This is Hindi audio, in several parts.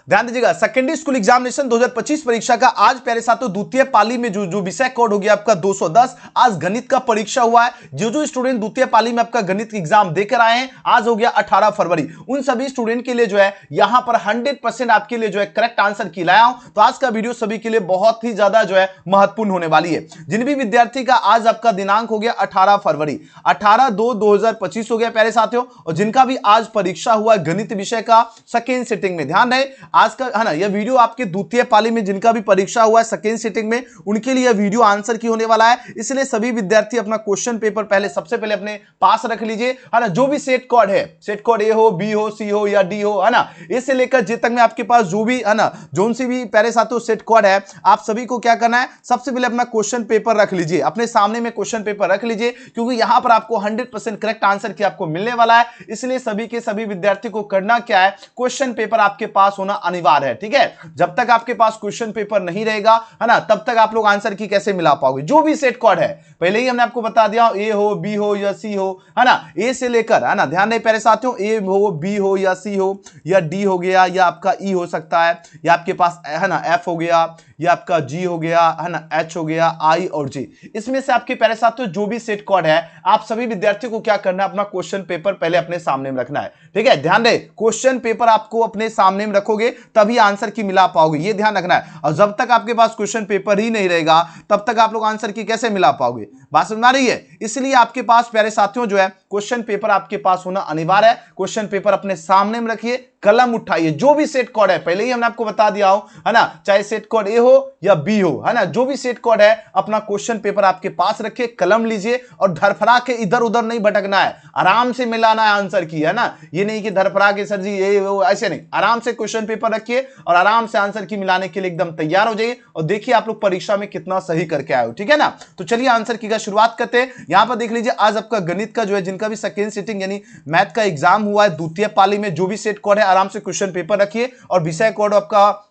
ध्यान दीजिएगा, सेकेंडरी स्कूल एग्जामिनेशन 2025 परीक्षा का आज प्यारे साथियों द्वितीय पाली में जो विषय कोड हो गया आपका 210, आज गणित का परीक्षा हुआ है। जो स्टूडेंट द्वितीय पाली में आपका गणित की एग्जाम देकर आए हैं, आज हो गया 18 फरवरी, उन सभी स्टूडेंट के लिए जो है यहां पर 100% आपके लिए जो है करेक्ट आंसर की लाया हूं। तो आज का वीडियो सभी के लिए बहुत ही ज्यादा जो है महत्वपूर्ण होने वाली है। जिन भी विद्यार्थी का आज आपका दिनांक हो गया 18 फरवरी, 18/2/2025 हो गया प्यारे साथियों, और जिनका भी आज परीक्षा हुआ गणित विषय का सेकेंड सिटिंग में, ध्यान रहे आज का है ना यह वीडियो आपके द्वितीय पाली में जिनका भी परीक्षा हुआ है सेकेंड सिटिंग में, उनके लिए वीडियो आंसर की होने वाला है। इसलिए सभी विद्यार्थी अपना क्वेश्चन पेपर पहले सबसे पहले अपने पास रख लीजिए, है ना। जो भी सेट कोड है, सेट कोड ए हो, बी हो, सी हो या डी हो, है ना, इससे लेकर जे तक में आपके पास जो भी है ना जोन सी भी प्यारे साथियों सेट कोड है, आप सभी को क्या करना है, सबसे पहले अपना क्वेश्चन पेपर रख लीजिए, अपने सामने में क्वेश्चन पेपर रख लीजिए, क्योंकि यहां पर आपको 100% करेक्ट आंसर की आपको मिलने वाला है। इसलिए सभी के सभी विद्यार्थी को करना क्या है, क्वेश्चन पेपर आपके पास होना अनिवार्य है, ठीक है। जब तक आपके पास क्वेश्चन पेपर नहीं रहेगा, है ना, तब तक आप लोग आंसर की कैसे मिला पाओगे। जो भी सेट कोड है पहले ही हमने आपको बता दिया, ए हो, बी हो या सी हो, है ना, ए से लेकर, है ना, ध्यान रहे प्यारे साथियों, ए हो, बी हो या सी हो या डी हो गया या आपका ई हो सकता है, या आपके पास है ना एफ हो गया या आपका जी हो गया, है ना, एच हो गया, आई और जी, इसमें से आपके प्यारे साथियों जो भी सेट कोड है, आप सभी विद्यार्थियों को क्या करना है, अपना क्वेश्चन पेपर पहले अपने सामने में रखना है, ठीक है। ध्यान रहे क्वेश्चन पेपर आपको अपने सामने में रखोगे तभी आंसर की मिला पाओगे, ये ध्यान रखना है। और जब तक आपके पास क्वेश्चन पेपर ही नहीं रहेगा, तब तक आप लोग आंसर की कैसे मिला पाओगे, बात समझ आ रही है। इसलिए आपके पास प्यारे साथियों जो है क्वेश्चन पेपर आपके पास होना अनिवार्य है। क्वेश्चन पेपर अपने सामने में रखिए, कलम उठाइए, जो भी सेट कोड है पहले ही हमने आपको बता दिया हो, है ना, चाहे सेट कोड ए हो या बी हो, है ना, जो भी सेट कोड है अपना क्वेश्चन पेपर आपके पास रखिए, कलम लीजिए और धरफरा के इधर उधर नहीं भटकना है, आराम से मिलाना है आंसर की, है ना, ये नहीं कि धरफरा के सर जी ये वो ऐसे नहीं, आराम से क्वेश्चन पेपर रखिए और आराम से आंसर की मिलाने के लिए एकदम तैयार हो जाइए और देखिए आप लोग परीक्षा में कितना सही करके आए हो, ठीक है ना। तो चलिए आंसर की शुरुआत करते हैं। यहां पर देख लीजिए आज आपका गणित का जो है जिनका भी सेकेंड सिटिंग यानी मैथ का एग्जाम हुआ है द्वितीय पाली में, जो भी सेट कोड है आराम से क्वेश्चन पेपर रखिए और विषय कोड आपका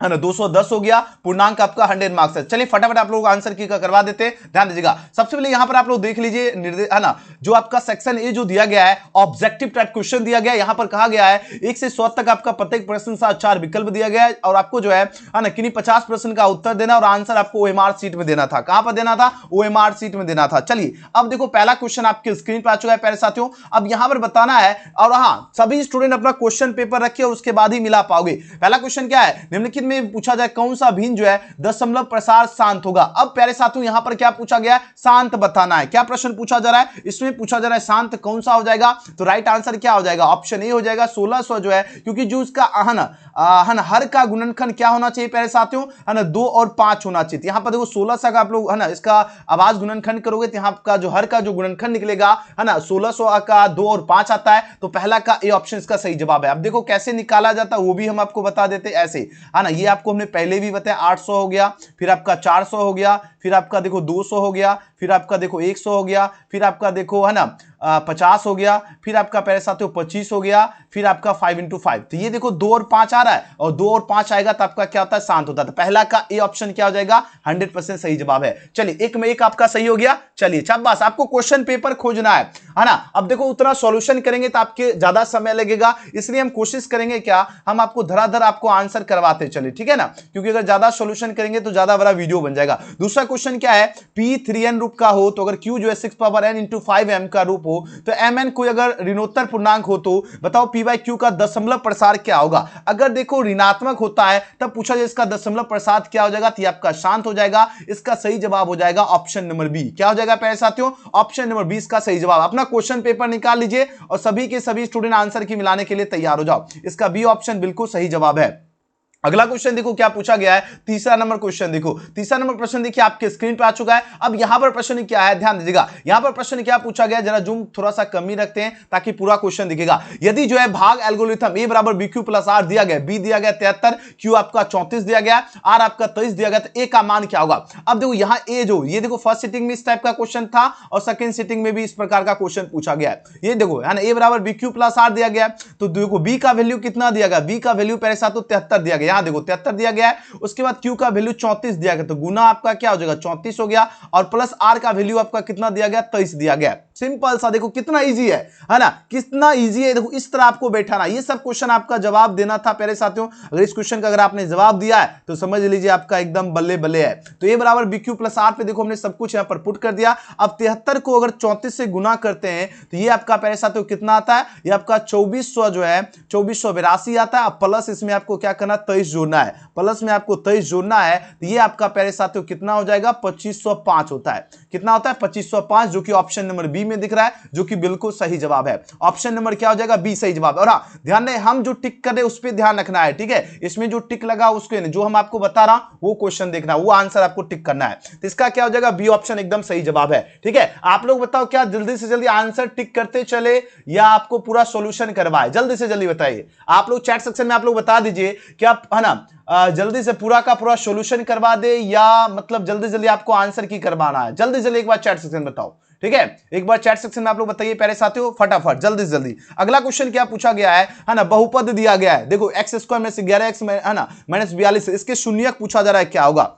है ना 210 हो गया, पूर्णांक आपका 100 मार्क्स है। चलिए फटाफट आप लोग आंसर की करवा देते हैं। ध्यान दीजिएगा, सबसे पहले यहां पर आप लोग देख लीजिए निर्देश, है ना, जो आपका सेक्शन ए जो दिया गया है ऑब्जेक्टिव टाइप क्वेश्चन दिया गया है। यहां पर कहा गया है 1 से 100 तक आपका प्रत्येक प्रश्न का 4 विकल्प दिया गया है और आपको जो है ना किन्हीं 50 प्रश्न का उत्तर देना और आंसर आपको ओएमआर सीट में देना था। कहां पर देना था, ओएमआर सीट में देना था। चलिए अब देखो पहला क्वेश्चन आपके स्क्रीन पर आ चुका है प्यारे साथियों। अब यहां पर बताना है और हां सभी स्टूडेंट अपना क्वेश्चन पेपर रखिए और उसके बाद ही मिला पाओगे। पहला क्वेश्चन क्या है, निम्नलिखित में पूछा जाए कौन सा भिन्न जो है दशमलव प्रसार शांत होगा। अब प्यारे साथियों यहां पर क्या पूछा गया है, शांत बताना है। क्या प्रश्न पूछा जा रहा है, इसमें पूछा जा रहा है शांत कौन सा हो जाएगा, तो राइट आंसर क्या हो जाएगा, ऑप्शन ए हो जाएगा 1600 जो है, क्योंकि जो उसका है ना हर का गुणनखंड क्या होना चाहिए प्यारे साथियों, है ना 2 और 5 होना चाहिए। यहां पर देखो 1600 का आप लोग है ना इसका आवाज गुणनखंड करोगे तो यहां का जो हर का जो गुणनखंड निकलेगा है ना 1600 का 2 और 5 आता है, तो पहला का ए ऑप्शन इसका सही जवाब है। अब देखो कैसे निकाला जाता है वो भी हम आपको बता देते हैं ऐसे, है ना, ये आपको हमने पहले भी बताया 800 हो गया, फिर आपका 400 हो गया, फिर आपका देखो 200 हो गया, फिर आपका देखो 100 हो गया, फिर आपका देखो है ना 50 हो गया, फिर आपका प्यारे साथियों 25 हो गया, फिर आपका 5 into 5। तो ये देखो 2 और 5 आ रहा है और 2 और 5 आएगा तो आपका क्या होता है, शांत होता है। तो पहला का ए ऑप्शन क्या हो जाएगा, 100% सही जवाब है। चलिए एक में एक आपका सही हो गया। चलिए शाबाश, आपको क्वेश्चन पेपर खोजना है ना। अब देखो उतना सॉल्यूशन करेंगे तो आपके ज्यादा समय लगेगा, इसलिए हम कोशिश करेंगे क्या, हम आपको धराधर आपको आंसर करवाते चले, ठीक है ना, क्योंकि अगर ज्यादा सॉल्यूशन करेंगे तो ज्यादा बड़ा वीडियो बन जाएगा। दूसरा क्वेश्चन क्या है, p 3n रूप का हो तो अगर q जो है 6 पावर n into 5m का रूप हो तो mn कोई अगर ऋणोत्तर पूर्णांक हो तो बताओ p by q का दशमलव प्रसार क्या होगा। अगर देखो ऋणात्मक होता है तब पूछा जाए इसका दशमलव प्रसार क्या हो जाएगा, तो आपका शांत हो जाएगा। इसका सही जवाब हो जाएगा ऑप्शन नंबर बी। क्या हो जाएगा प्यारे साथियों, ऑप्शन नंबर 20 का सही जवाब। अपना क्वेश्चन पेपर निकाल लीजिए और सभी के सभी स्टूडेंट आंसर की मिलाने के लिए तैयार हो जाओ। इसका बी ऑप्शन बिल्कुल सही जवाब है। अगला क्वेश्चन देखो क्या पूछा गया है, तीसरा नंबर क्वेश्चन देखो, तीसरा नंबर प्रश्न देखिए आपके स्क्रीन पर आ चुका है। अब यहां पर प्रश्न क्या है, ध्यान दीजिएगा, यहां पर प्रश्न क्या पूछा गया, जरा जूम थोड़ा सा कमी रखते हैं ताकि पूरा क्वेश्चन दिखेगा। यदि जो है भाग एल्गोरिथम ए बराबर bq प्लस आर दिया गया, बी दिया गया 73, क्यू आपका 34 दिया गया, आर आपका 23 दिया गया, तो ए का मान क्या होगा। अब देखो यहां ए जो ये देखो फर्स्ट सिटिंग में इस टाइप का क्वेश्चन था और सेकंड सिटिंग में भी इस प्रकार का क्वेश्चन पूछा गया है। ये देखो है ना ए बराबर bq प्लस आर दिया गया, तो देखो बी का वैल्यू कितना दिया गया, बी का वैल्यू पहले साथ 73 दिया गया, यहां देखो 73 दिया गया है, उसके बाद Q का वैल्यू 34 दिया गया, तो गुना आपका क्या हो जाएगा 34 हो गया, और प्लस R का वैल्यू आपका कितना दिया गया 23 दिया गया। सिंपल सा, देखो कितना इजी है ना, कितना इजी है। देखो इस तरह आपको बैठाना, ये सब क्वेश्चन आपका जवाब देना था प्यारे साथियों। अगर इस क्वेश्चन का अगर आपने जवाब दिया है तो समझ लीजिए आपका एकदम बल्ले बल्ले है। तो ये बराबर BQ प्लस R पे देखो हमने सब कुछ यहां पर पुट कर दिया। अब 73 को अगर 34 से गुना करते हैं तो ये आपका प्यारे साथियों कितना आता है, ये आपका 2400 जो है 2482 आता है। अब प्लस इसमें आपको क्या करना 23 जोड़ना है, प्लस में आपको 23 जोड़ना है, तो ये आपका प्यारे साथियों कितना हो जाएगा 2505 होता है। कितना होता है 2505, जो कि ऑप्शन नंबर बी में दिख रहा है, जो कि बिल्कुल सही जवाब है। ऑप्शन नंबर क्या हो जाएगा बी सही जवाब। और हाँ ध्यान रहे, हम जो टिक कर रहे हैं उस पर ध्यान रखना है, ठीक है। इसमें जो टिक लगा उसके जो हम आपको बता रहा हूं वो क्वेश्चन देखना, वो आंसर आपको टिक करना है। तो इसका क्या हो जाएगा बी ऑप्शन एकदम सही जवाब है, ठीक है। आप लोग बताओ क्या जल्दी से जल्दी आंसर टिक करते चले या आपको पूरा सॉल्यूशन करवाए, जल्दी से जल्दी बताइए। आप लोग चैट सेक्शन में आप लोग बता दीजिए क्या है ना, जल्दी से पूरा का पूरा सॉल्यूशन करवा दे या मतलब जल्दी जल्दी आपको आंसर की करवाना है। जल्दी जल्दी एक बार चैट सेक्शन में बताओ, ठीक है। एक बार चैट सेक्शन में आप लोग बताइए प्यारे साथियों, फटाफट जल्दी से जल्दी। अगला क्वेश्चन क्या पूछा गया है ना, बहुपद दिया गया है। देखो एक्स स्क्वायर में से 11x है ना माइनस 42, इसके शून्यक पूछा जा रहा है, क्या होगा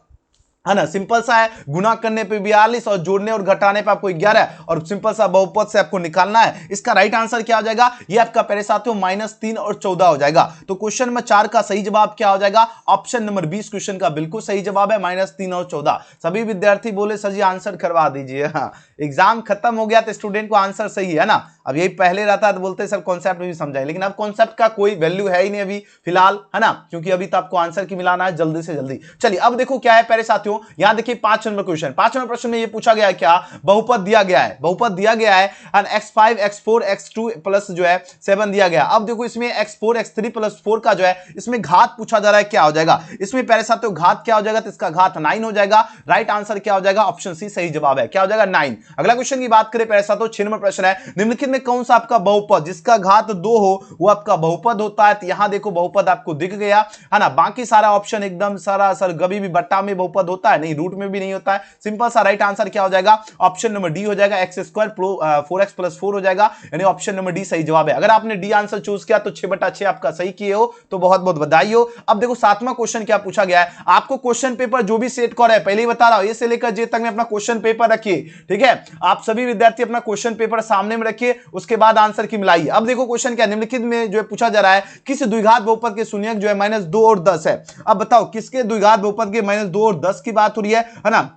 है ना। सिंपल सा है, गुना करने पे 42 और जोड़ने और घटाने पे आपको 11, और सिंपल सा बहुपद से आपको निकालना है। इसका राइट आंसर क्या हो जाएगा, ये आपका प्यारे साथियों -3 और 14 हो जाएगा। तो क्वेश्चन नंबर 4 का सही जवाब क्या हो जाएगा, ऑप्शन नंबर 20 क्वेश्चन का बिल्कुल सही जवाब है -3 और 14। सभी विद्यार्थी बोले सर जी आंसर करवा दीजिए। हाँ, एग्जाम खत्म हो गया तो स्टूडेंट को आंसर सही है ना। अब यही पहले रहता तो बोलते सर कॉन्सेप्ट भी समझाए, लेकिन अब कॉन्सेप्ट का कोई वैल्यू है ही नहीं अभी फिलहाल, है ना, क्योंकि अभी तो आपको आंसर की मिलाना है जल्दी से जल्दी। चलिए अब देखो क्या है प्यारे साथियों, यहां देखिए 5 नंबर क्वेश्चन। 5 नंबर प्रश्न में ये पूछा गया है क्या, बहुपद दिया गया है, बहुपद दिया गया है x5 x4 x2 प्लस जो है 7 दिया गया। अब देखो इसमें x4 x3 प्लस 4 का जो है इसमें घात पूछा जा रहा है, क्या हो जाएगा इसमें प्यारे साथियों घात क्या हो जाएगा, तो इसका घात 9 हो जाएगा। राइट आंसर क्या हो जाएगा, ऑप्शन सी सही जवाब है, क्या हो जाएगा 9। अगला क्वेश्चन की बात करें प्यारे साथियों, 6 नंबर प्रश्न है, निम्नलिखित में कौन सा आपका बहुपद जिसका घात 2 हो वो आपका बहुपद होता है। तो यहां देखो बहुपद आपको दिख गया है ना, बाकी सारा ऑप्शन एकदम सारा सर कभी भी बट्टा में बहुपद होता है नहीं, रूट में भी नहीं होता है। सिंपल सा राइट आंसर क्या हो जाएगा, ऑप्शन नंबर डी हो जाएगा, x² 4x + 4 हो जाएगा, यानी ऑप्शन नंबर डी सही जवाब है। अगर आपने डी आंसर चूज किया तो 6/6 आपका सही किए हो, तो बहुत बहुत बधाई हो। अब देखो 7वां क्वेश्चन क्या पूछा गया है, आपको क्वेश्चन पेपर जो भी सेट कर है पहले ही बता रहा हूं, ए से लेकर जे तक में अपना क्वेश्चन पेपर रखिए, ठीक है। आप सभी विद्यार्थी अपना क्वेश्चन पेपर सामने में रखिए, उसके बाद आंसर की मिलाइए। अब देखो क्वेश्चन क्या निम्नलिखित में जो है पूछा जा रहा है, किस द्विघात बहुपद के शून्यक जो है -2 और 10 है। अब बताओ किसके द्विघात बहुपद के -2 और 10 की बात हो रही है ना।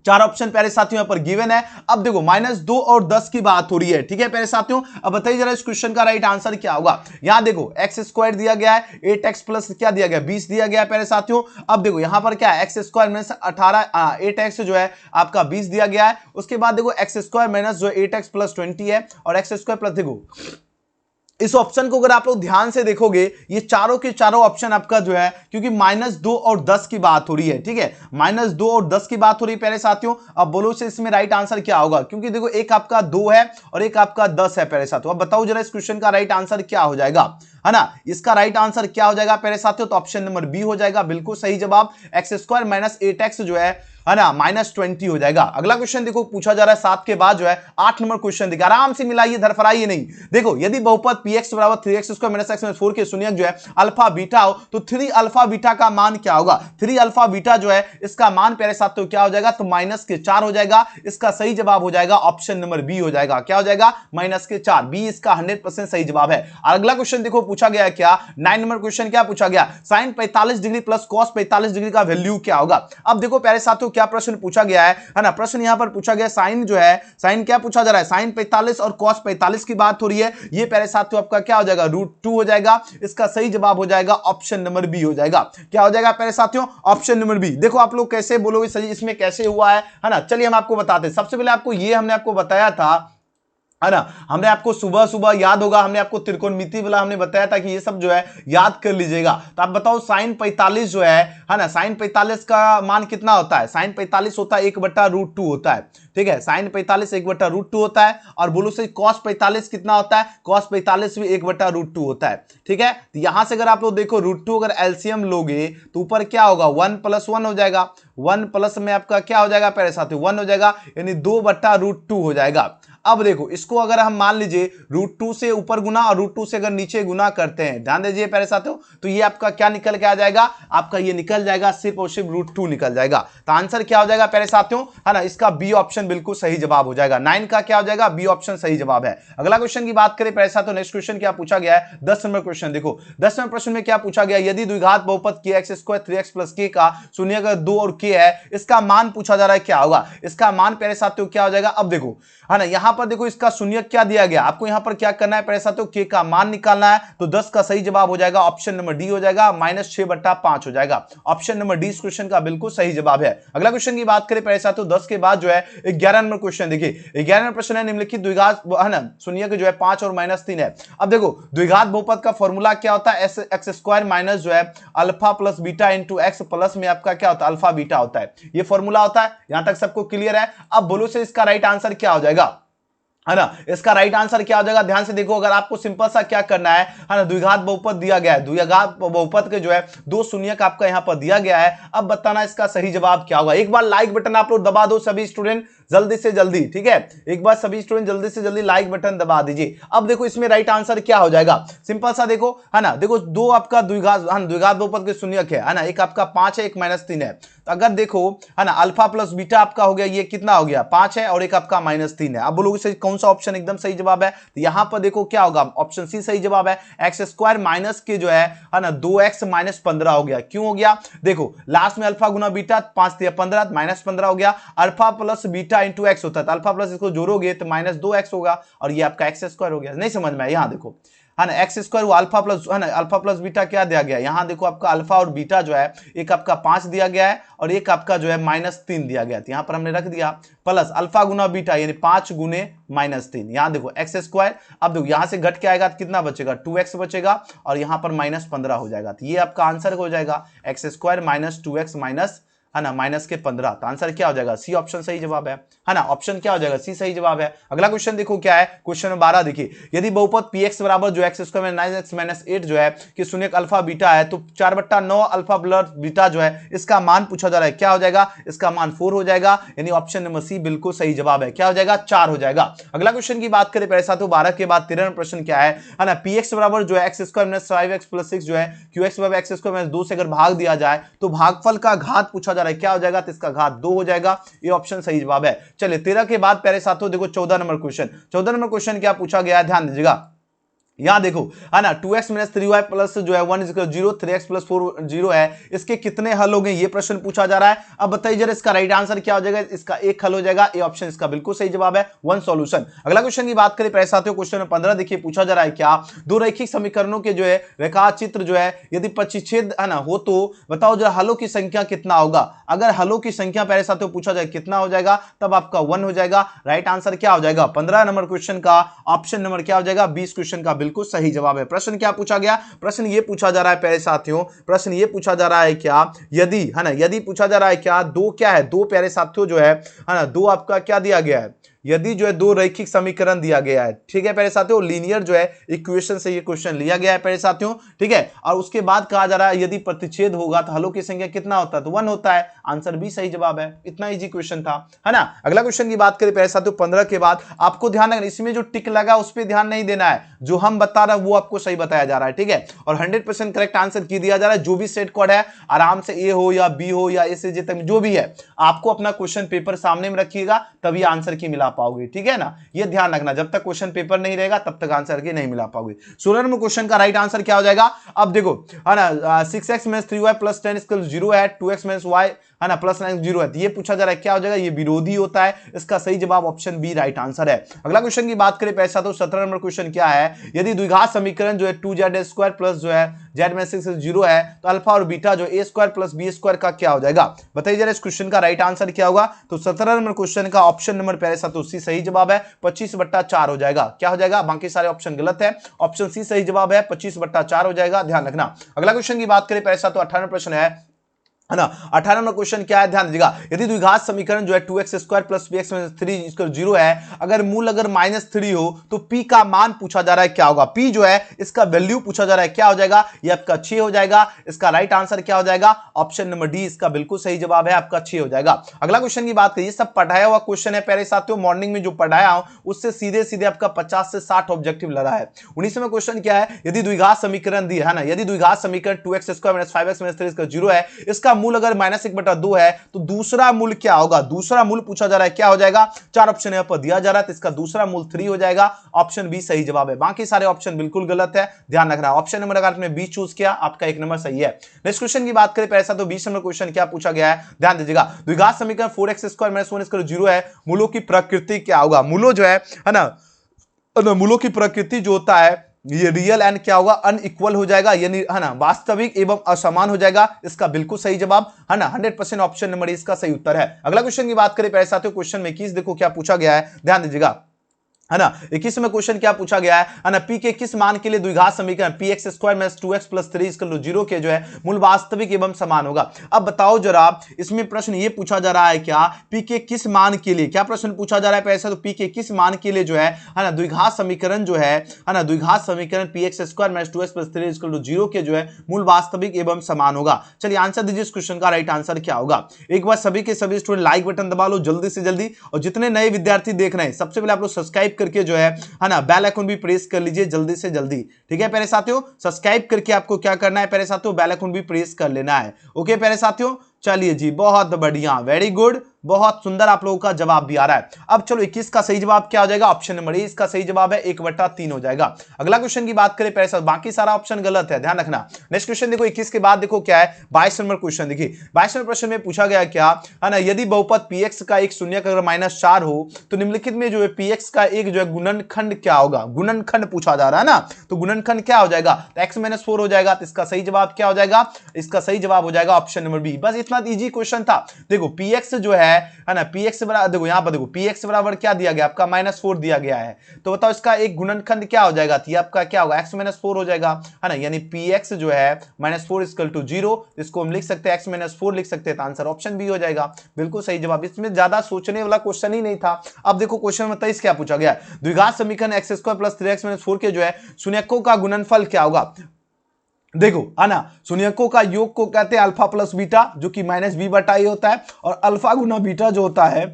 4 ऑप्शन प्यारे साथियों यहां पर गिवन है। अब देखो -2 और 10 की बात हो रही है, ठीक है प्यारे साथियों। अब बताइए जरा इस क्वेश्चन का राइट आंसर क्या होगा। यहां देखो x² दिया गया है, 8x प्लस क्या दिया गया 20 दिया गया है प्यारे साथियों। अब देखो यहां पर क्या है x² में 18 8x जो है आपका 20 दिया गया है। उसके बाद देखो x² माइनस जो 8x + 20 है, और x² प्लस देखो इस ऑप्शन को अगर आप लोग ध्यान से देखोगे, ये चारों के चारों ऑप्शन आपका जो है, क्योंकि -2 और 10 की बात हो रही है, ठीक है, -2 और 10 की बात हो रही है प्यारे साथियों। अब बोलो से इसमें राइट आंसर क्या होगा, क्योंकि देखो एक आपका 2 है और एक आपका 10 है प्यारे साथियों। अब बताओ जरा इस क्वेश्चन का राइट आंसर क्या हो जाएगा, है ना। इसका राइट आंसर क्या हो जाएगा प्यारे साथियों, तो ऑप्शन नंबर बी हो जाएगा, बिल्कुल सही जवाब। x² - 8x जो है ना -20 हो जाएगा। अगला क्वेश्चन देखो पूछा जा रहा है 7 के बाद जो है 8 नंबर क्वेश्चन देखिए, आराम से मिलाइए, धरफराइए नहीं। देखो यदि बहुपद px = 3x² - x - 4 के शून्यक जो है अल्फा बीटा हो, तो 3 अल्फा बीटा का मान क्या होगा। 3 अल्फा बीटा जो है इसका मान प्यारे साथियों क्या हो जाएगा, तो -4 हो जाएगा। इसका सही जवाब हो जाएगा ऑप्शन नंबर बी हो जाएगा, क्या हो जाएगा -4, बी इसका 100% सही जवाब है। अगला क्वेश्चन देखो पूछा गया है क्या, 9 नंबर क्वेश्चन क्या पूछा गया, sin 45 degree plus cos 45 degree का वैल्यू क्या होगा। अब देखो प्यारे साथियों क्या प्रश्न पूछा गया है ना, प्रश्न यहां पर पूछा गया साइन जो है, साइन क्या पूछा जा रहा है, साइन 45 और cos 45 की बात हो रही है। ये प्यारे साथियों आपका क्या हो जाएगा, √2 हो जाएगा। इसका सही जवाब हो जाएगा ऑप्शन नंबर बी हो जाएगा, क्या हो जाएगा प्यारे साथियों, ऑप्शन नंबर बी। देखो आप लोग कैसे बोलोगे सही इसमें कैसे हुआ है ना, चलिए हम आपको बताते हैं। सबसे पहले आपको ये हमने आपको बताया था, है ना, हमने आपको सुबह सुबह याद होगा, हमने आपको त्रिकोणमिति वाला हमने बताया था कि ये सब जो है याद कर लीजिएगा। तो आप बताओ साइन 45 जो है ना, साइन 45 का मान कितना होता है, साइन 45 होता है 1/√2 होता है, ठीक है, साइन 45 1/√2 होता है। और बोलो सही cos 45 कितना होता है, cos 45 भी 1/√2 होता है, ठीक है। तो यहां से अगर आप लोग देखो √2 अगर एलसीएम लोगे तो ऊपर क्या होगा 1 + 1 हो जाएगा, 1 प्लस में आपका क्या हो जाएगा प्यारे साथियों 1 हो जाएगा, यानी 2/√2 हो जाएगा। अब देखो इसको अगर हम मान लीजिए √2 से ऊपर गुना और √2 से अगर नीचे गुना करते हैं, ध्यान दीजिए प्यारे साथियों, तो ये आपका क्या निकल के आ जाएगा, आपका ये निकल जाएगा सिर्फ और सिर्फ √2 निकल जाएगा। तो आंसर क्या हो जाएगा प्यारे साथियों, है ना, इसका बी ऑप्शन बिल्कुल सही जवाब हो जाएगा। 9 का क्या हो जाएगा, बी ऑप्शन सही जवाब है। अगला क्वेश्चन की बात करें प्यारे साथियों, नेक्स्ट क्वेश्चन क्या पूछा गया है, 10 नंबर क्वेश्चन देखो। 10 नंबर प्रश्न में क्या पूछा गया, यदि द्विघात बहुपद kx² 3x + k का शून्य का 2 और k है, इसका मान पूछा जा रहा है, क्या होगा इसका मान प्यारे साथियों, क्या हो जाएगा। अब देखो, है ना, यहां पर देखो इसका शून्य क्या दिया गया, आपको यहां पर क्या करना है प्यारे साथियों, k का मान निकालना है। तो 10 का सही जवाब हो जाएगा ऑप्शन नंबर डी हो जाएगा, -6/5 हो जाएगा। ऑप्शन नंबर डी इस क्वेश्चन का बिल्कुल सही जवाब है। अगला क्वेश्चन की बात करें प्यारे साथियों, 10 के बाद जो है 11 नंबर क्वेश्चन देखिए। 11 नंबर प्रश्न है, निम्नलिखित द्विघात, है ना, शून्य के जो है 5 और -3 है। अब देखो द्विघात बहुपद का फॉर्मूला क्या होता है, x² माइनस जो है alpha plus beta into x plus में आपका क्या होता है, अल्फा बीटा होता है, ये फॉर्मूला होता है। यहां तक सबको क्लियर है। अब बोलो से इसका राइट आंसर क्या हो जाएगा, है ना, इसका राइट आंसर क्या हो जाएगा, ध्यान से देखो। अगर आपको सिंपल सा क्या करना है ना, द्विघात बहुपद दिया गया है, द्विघात बहुपद के जो है 2 शून्यक आपका यहां पर दिया गया है। अब बताना इसका सही जवाब क्या होगा। एक बार लाइक बटन आप लोग दबा दो सभी स्टूडेंट, जल्दी से जल्दी, ठीक है, एक बार सभी स्टूडेंट जल्दी से जल्दी लाइक बटन दबा दीजिए। अब देखो इसमें राइट आंसर क्या हो जाएगा, सिंपल सा देखो, है ना, देखो 2 आपका द्विघात बहुपद के शून्यक है ना, एक आपका 5 है, एक -3 है। तो अगर देखो, है ना, अल्फा प्लस बीटा आपका हो गया, ये कितना हो गया, 5 है, और एक आपका -3 है। अब बोलोगे कौन सा ऑप्शन एकदम सही जवाब है, तो यहां पर देखो क्या होगा, ऑप्शन सी सही जवाब है। x² माइनस के जो है ना 2x - 15 हो गया। क्यों हो गया, देखो लास्ट में अल्फा गुना बीटा, 5 × 15 -15 हो गया। Alpha plus beta into x होता है, तो अल्फा प्लस इसको जोड़ोगे तो -2x होगा, और ये आपका x² हो गया। नहीं समझ में, यहां देखो, है ना, x² वो अल्फा प्लस, है ना, अल्फा प्लस बीटा क्या दिया गया, यहां देखो आपका अल्फा और बीटा जो है, एक आपका 5 दिया गया है और एक आपका जो है -3 दिया गया। तो यहां पर हमने रख दिया प्लस अल्फा गुना बीटा, यानी 5 गुने -3। यहां देखो x², अब देखो यहां से घट के आएगा तो कितना बचेगा, 2x बचेगा, और यहां पर -15 हो जाएगा। तो ये आपका आंसर हो जाएगा x² - 2x माइनस, है ना, -15। तो आंसर क्या हो जाएगा, सी ऑप्शन सही जवाब है ना, ऑप्शन क्या हो जाएगा, सी सही जवाब है। अगला क्वेश्चन देखो क्या है, क्वेश्चन नंबर 12 देखिए। यदि बहुपद px बराबर जो x² में 9x - 8 जो है कि शून्यक अल्फा बीटा है, तो 4/9 अल्फा प्लस बीटा जो है, इसका मान पूछा जा रहा है, क्या हो जाएगा, इसका मान 4 हो जाएगा, यानी ऑप्शन नंबर सी बिल्कुल सही जवाब है। क्या हो जाएगा, 4 हो जाएगा। अगला क्वेश्चन की बात करें पैसा, तो 12 के बाद 13 प्रश्न क्या है ना, px बराबर जो है x² - 5x + 6 जो है qx बराबर x² - 2 से अगर भाग दिया जाए, तो भागफल का घात पूछा जा रहा है, क्या हो जाएगा, तो इसका घात 2 हो जाएगा। ये ऑप्शन सही जवाब है। चलिए 13 के बाद प्यारे साथियों देखो 14 नंबर क्वेश्चन। 14 नंबर क्वेश्चन क्या पूछा गया है, ध्यान दीजिएगा। यहां देखो, है ना, 2x - 3y प्लस जो है 1 = 0, 3x + 4 0 है, इसके कितने हल हो गए, ये प्रश्न पूछा जा रहा है। अब बताइए जरा इसका राइट आंसर क्या हो जाएगा, इसका एक हल हो जाएगा। ये ऑप्शन इसका बिल्कुल सही जवाब है, 1 सॉल्यूशन। अगला क्वेश्चन की बात करें प्यारे साथियों, क्वेश्चन नंबर 15 देखिए, पूछा जा रहा है क्या, दो रैखिक समीकरणों के जो है रेखा चित्र जो है यदि परिच्छेद, है ना, हो तो बताओ जरा हलों की संख्या कितना होगा। अगर हलों की संख्या प्यारे साथियों पूछा जाए कितना हो जाएगा, तब आपका 1 हो जाएगा। राइट आंसर क्या हो जाएगा, 15 नंबर क्वेश्चन का ऑप्शन नंबर क्या हो जाएगा, 20 क्वेश्चन का बिल्कुल सही जवाब है। प्रश्न क्या पूछा गया, प्रश्न ये पूछा जा रहा है प्यारे साथियों, प्रश्न ये पूछा जा रहा है क्या, यदि, है ना, यदि पूछा जा रहा है क्या, दो क्या है, दो प्यारे साथियों जो है ना, दो आपका क्या दिया गया है, यदि जो है दो रैखिक समीकरण दिया गया है, ठीक है प्यारे साथियों, लीनियर जो है इक्वेशन से ये क्वेश्चन लिया गया है प्यारे साथियों, ठीक है। और उसके बाद कहा जा रहा है यदि प्रतिच्छेद होगा तो हलों की संख्या कितना होता है, तो 1 होता है। आंसर भी सही जवाब है। इतना इजी क्वेश्चन था, है ना। अगला क्वेश्चन की बात करें प्यारे साथियों 15 के बाद, आपको ध्यान रखना इसमें जो टिक लगा उस पर ध्यान नहीं देना है, जो हम बता रहे हैं वो आपको सही बताया जा रहा है, ठीक है। और 100% करेक्ट आंसर की दिया जा रहा है। जो भी सेट कोड है आराम से ए हो या बी हो या ए से जे तक जो भी है, आपको अपना क्वेश्चन पेपर सामने में रखिएगा तभी आंसर की मिला पाओगे, ठीक है ना। ये ध्यान रखना, जब तक क्वेश्चन पेपर नहीं रहेगा तब तक आंसर की नहीं मिला पाओगे। 16 नंबर क्वेश्चन का राइट आंसर क्या हो जाएगा, अब देखो, है ना, 6x - 3y + 10 = 0 है, 2x - y, है ना, +9 0 है। तो ये पूछा जा रहा है क्या हो जाएगा, ये विरोधी होता है। इसका सही जवाब ऑप्शन बी राइट आंसर है। अगला क्वेश्चन की बात करें पैसा, तो 17 नंबर क्वेश्चन क्या है, यदि द्विघात समीकरण जो है 2z² प्लस जो है z में 6 0 है, तो अल्फा और बीटा जो a² + b² का क्या हो जाएगा। बताइए जरा इस क्वेश्चन का राइट आंसर क्या होगा। तो 17 नंबर क्वेश्चन का ऑप्शन नंबर प्यारे साथियों सी सही जवाब है, 25/4 हो जाएगा। क्या हो जाएगा, बाकी सारे ऑप्शन गलत है, ऑप्शन सी सही जवाब है, 25/4 हो जाएगा, ध्यान रखना। अगला क्वेश्चन की बात करें प्यारे साथियों 18 प्रश्न है, है ना। 18 नंबर क्वेश्चन क्या है, ध्यान दीजिएगा, यदि द्विघात समीकरण जो है 2x² प्लस px माइनस 3 0 है, अगर मूल अगर -3 हो तो p का मान पूछा जा रहा है क्या होगा, p जो है इसका वैल्यू पूछा जा रहा है क्या हो जाएगा, ये आपका 6 हो जाएगा। इसका राइट आंसर क्या हो जाएगा, ऑप्शन नंबर डी इसका बिल्कुल सही जवाब है, आपका 6 हो जाएगा। अगला क्वेश्चन की बात करिए, सब पढ़ाया हुआ क्वेश्चन है प्यारे साथियों, मॉर्निंग में जो पढ़ाया हूं उससे सीधे सीधे आपका 50 से 60 ऑब्जेक्टिव लगा है। 19वां क्वेश्चन क्या है, यदि द्विघात समीकरण दिया है ना, यदि द्विघात समीकरण 2x² माइनस 5x माइनस 3 0 है, इसका मूल अगर -1/2 है तो दूसरा मूल क्या होगा, दूसरा मूल पूछा जा रहा है क्या हो जाएगा। 4 ऑप्शन यहां पर दिया जा रहा है तो इसका दूसरा मूल 3 हो जाएगा, ऑप्शन बी सही जवाब है। बाकी सारे ऑप्शन बिल्कुल गलत है, ध्यान रखना। ऑप्शन नंबर अगर आपने बी चूज किया आपका 1 नंबर सही है। नेक्स्ट क्वेश्चन की बात करें पैसा, तो 20 नंबर क्वेश्चन क्या पूछा गया है, ध्यान दीजिएगा, द्विघात समीकरण 4x² माइनस 1 0 है, मूलों की प्रकृति क्या होगा, मूलों जो है ना, मूलों की प्रकृति जो होता है ये रियल एंड क्या होगा, अनइक्वल हो जाएगा, यानी है ना वास्तविक एवं असमान हो जाएगा, इसका बिल्कुल सही जवाब है ना 100% ऑप्शन नंबर इसका सही उत्तर है। अगला क्वेश्चन की बात करें प्यारे साथियों, क्वेश्चन में 21 देखो क्या पूछा गया है, ध्यान दीजिएगा, है ना। 21 में क्वेश्चन क्या पूछा गया है ना, p के किस मान के लिए द्विघात समीकरण px² माइनस 2x प्लस 3 0 के जो है मूल वास्तविक एवं समान होगा। अब बताओ जरा, इसमें प्रश्न ये पूछा जा रहा है क्या, p के किस मान के लिए, क्या प्रश्न पूछा जा रहा है पैसा, तो p के किस मान के लिए जो है ना द्विघात समीकरण जो है ना, द्विघात समीकरण px² माइनस 2x प्लस 3 0 के जो है मूल वास्तविक एवं समान होगा। चलिए आंसर दीजिए इस क्वेश्चन का, राइट आंसर क्या होगा। एक बार सभी के सभी स्टूडेंट लाइक बटन दबा लो जल्दी से जल्दी, और जितने नए विद्यार्थी देख रहे हैं सबसे पहले आप लोग सब्सक्राइब करके जो है ना बेल आइकन भी प्रेस कर लीजिए जल्दी से जल्दी, ठीक है प्यारे साथियों। सब्सक्राइब करके आपको क्या करना है प्यारे साथियों, बेल आइकन भी प्रेस कर लेना है, ओके प्यारे साथियों। चलिए जी बहुत बढ़िया, वेरी गुड, बहुत सुंदर, आप लोगों का जवाब भी आ रहा है। अब चलो 21 का सही जवाब क्या हो जाएगा, ऑप्शन नंबर ए इसका सही जवाब है, 1/3 हो जाएगा। अगला क्वेश्चन की बात करें पैसा, बाकी सारा ऑप्शन गलत है, ध्यान रखना। नेक्स्ट क्वेश्चन देखो 21 के बाद देखो क्या है, 22 नंबर क्वेश्चन देखिए, 22 नंबर प्रश्न में पूछा गया क्या है ना, यदि बहुपद px का एक शून्य अगर -4 हो तो निम्नलिखित में जो है px का एक जो है गुणनखंड क्या होगा, गुणनखंड पूछा जा रहा है ना, तो गुणनखंड क्या हो जाएगा, तो x-4 हो जाएगा, तो इसका सही जवाब क्या हो जाएगा, इसका सही जवाब हो जाएगा ऑप्शन नंबर बी। बस इतना इजी क्वेश्चन था। देखो px जो है ना, px बराबर, देखो यहां पर देखो px बराबर क्या दिया गया आपका -4 दिया गया है, तो बताओ इसका एक गुणनखंड क्या हो जाएगा, तो आपका क्या होगा x-4 हो जाएगा, है ना, यानी px जो है -4 = 0, इसको हम लिख सकते हैं x-4 लिख सकते हैं, तो आंसर ऑप्शन बी हो जाएगा, बिल्कुल सही जवाब। इसमें ज्यादा सोचने वाला क्वेश्चन ही नहीं था। अब देखो क्वेश्चन नंबर 23 क्या पूछा गया, द्विघात समीकरण x² प्लस 3x 4 के जो है शून्यकों का गुणनफल क्या होगा। देखो है ना, शून्यकों का योग को कहते हैं अल्फा प्लस बीटा, जो कि -b/a होता है, और अल्फा गुना बीटा जो होता है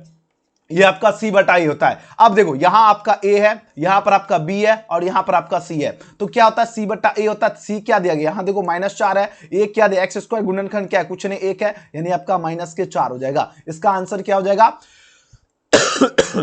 ये आपका c/a होता है। अब देखो यहां आपका a है, यहां पर आपका b है, और यहां पर आपका c है, तो क्या होता है c/a होता है। c क्या दिया गया, यहां देखो -4 है, a क्या दिया, x² गुणनखंड क्या है, कुछ नहीं 1 है, यानी आपका -4 हो जाएगा। इसका आंसर क्या हो जाएगा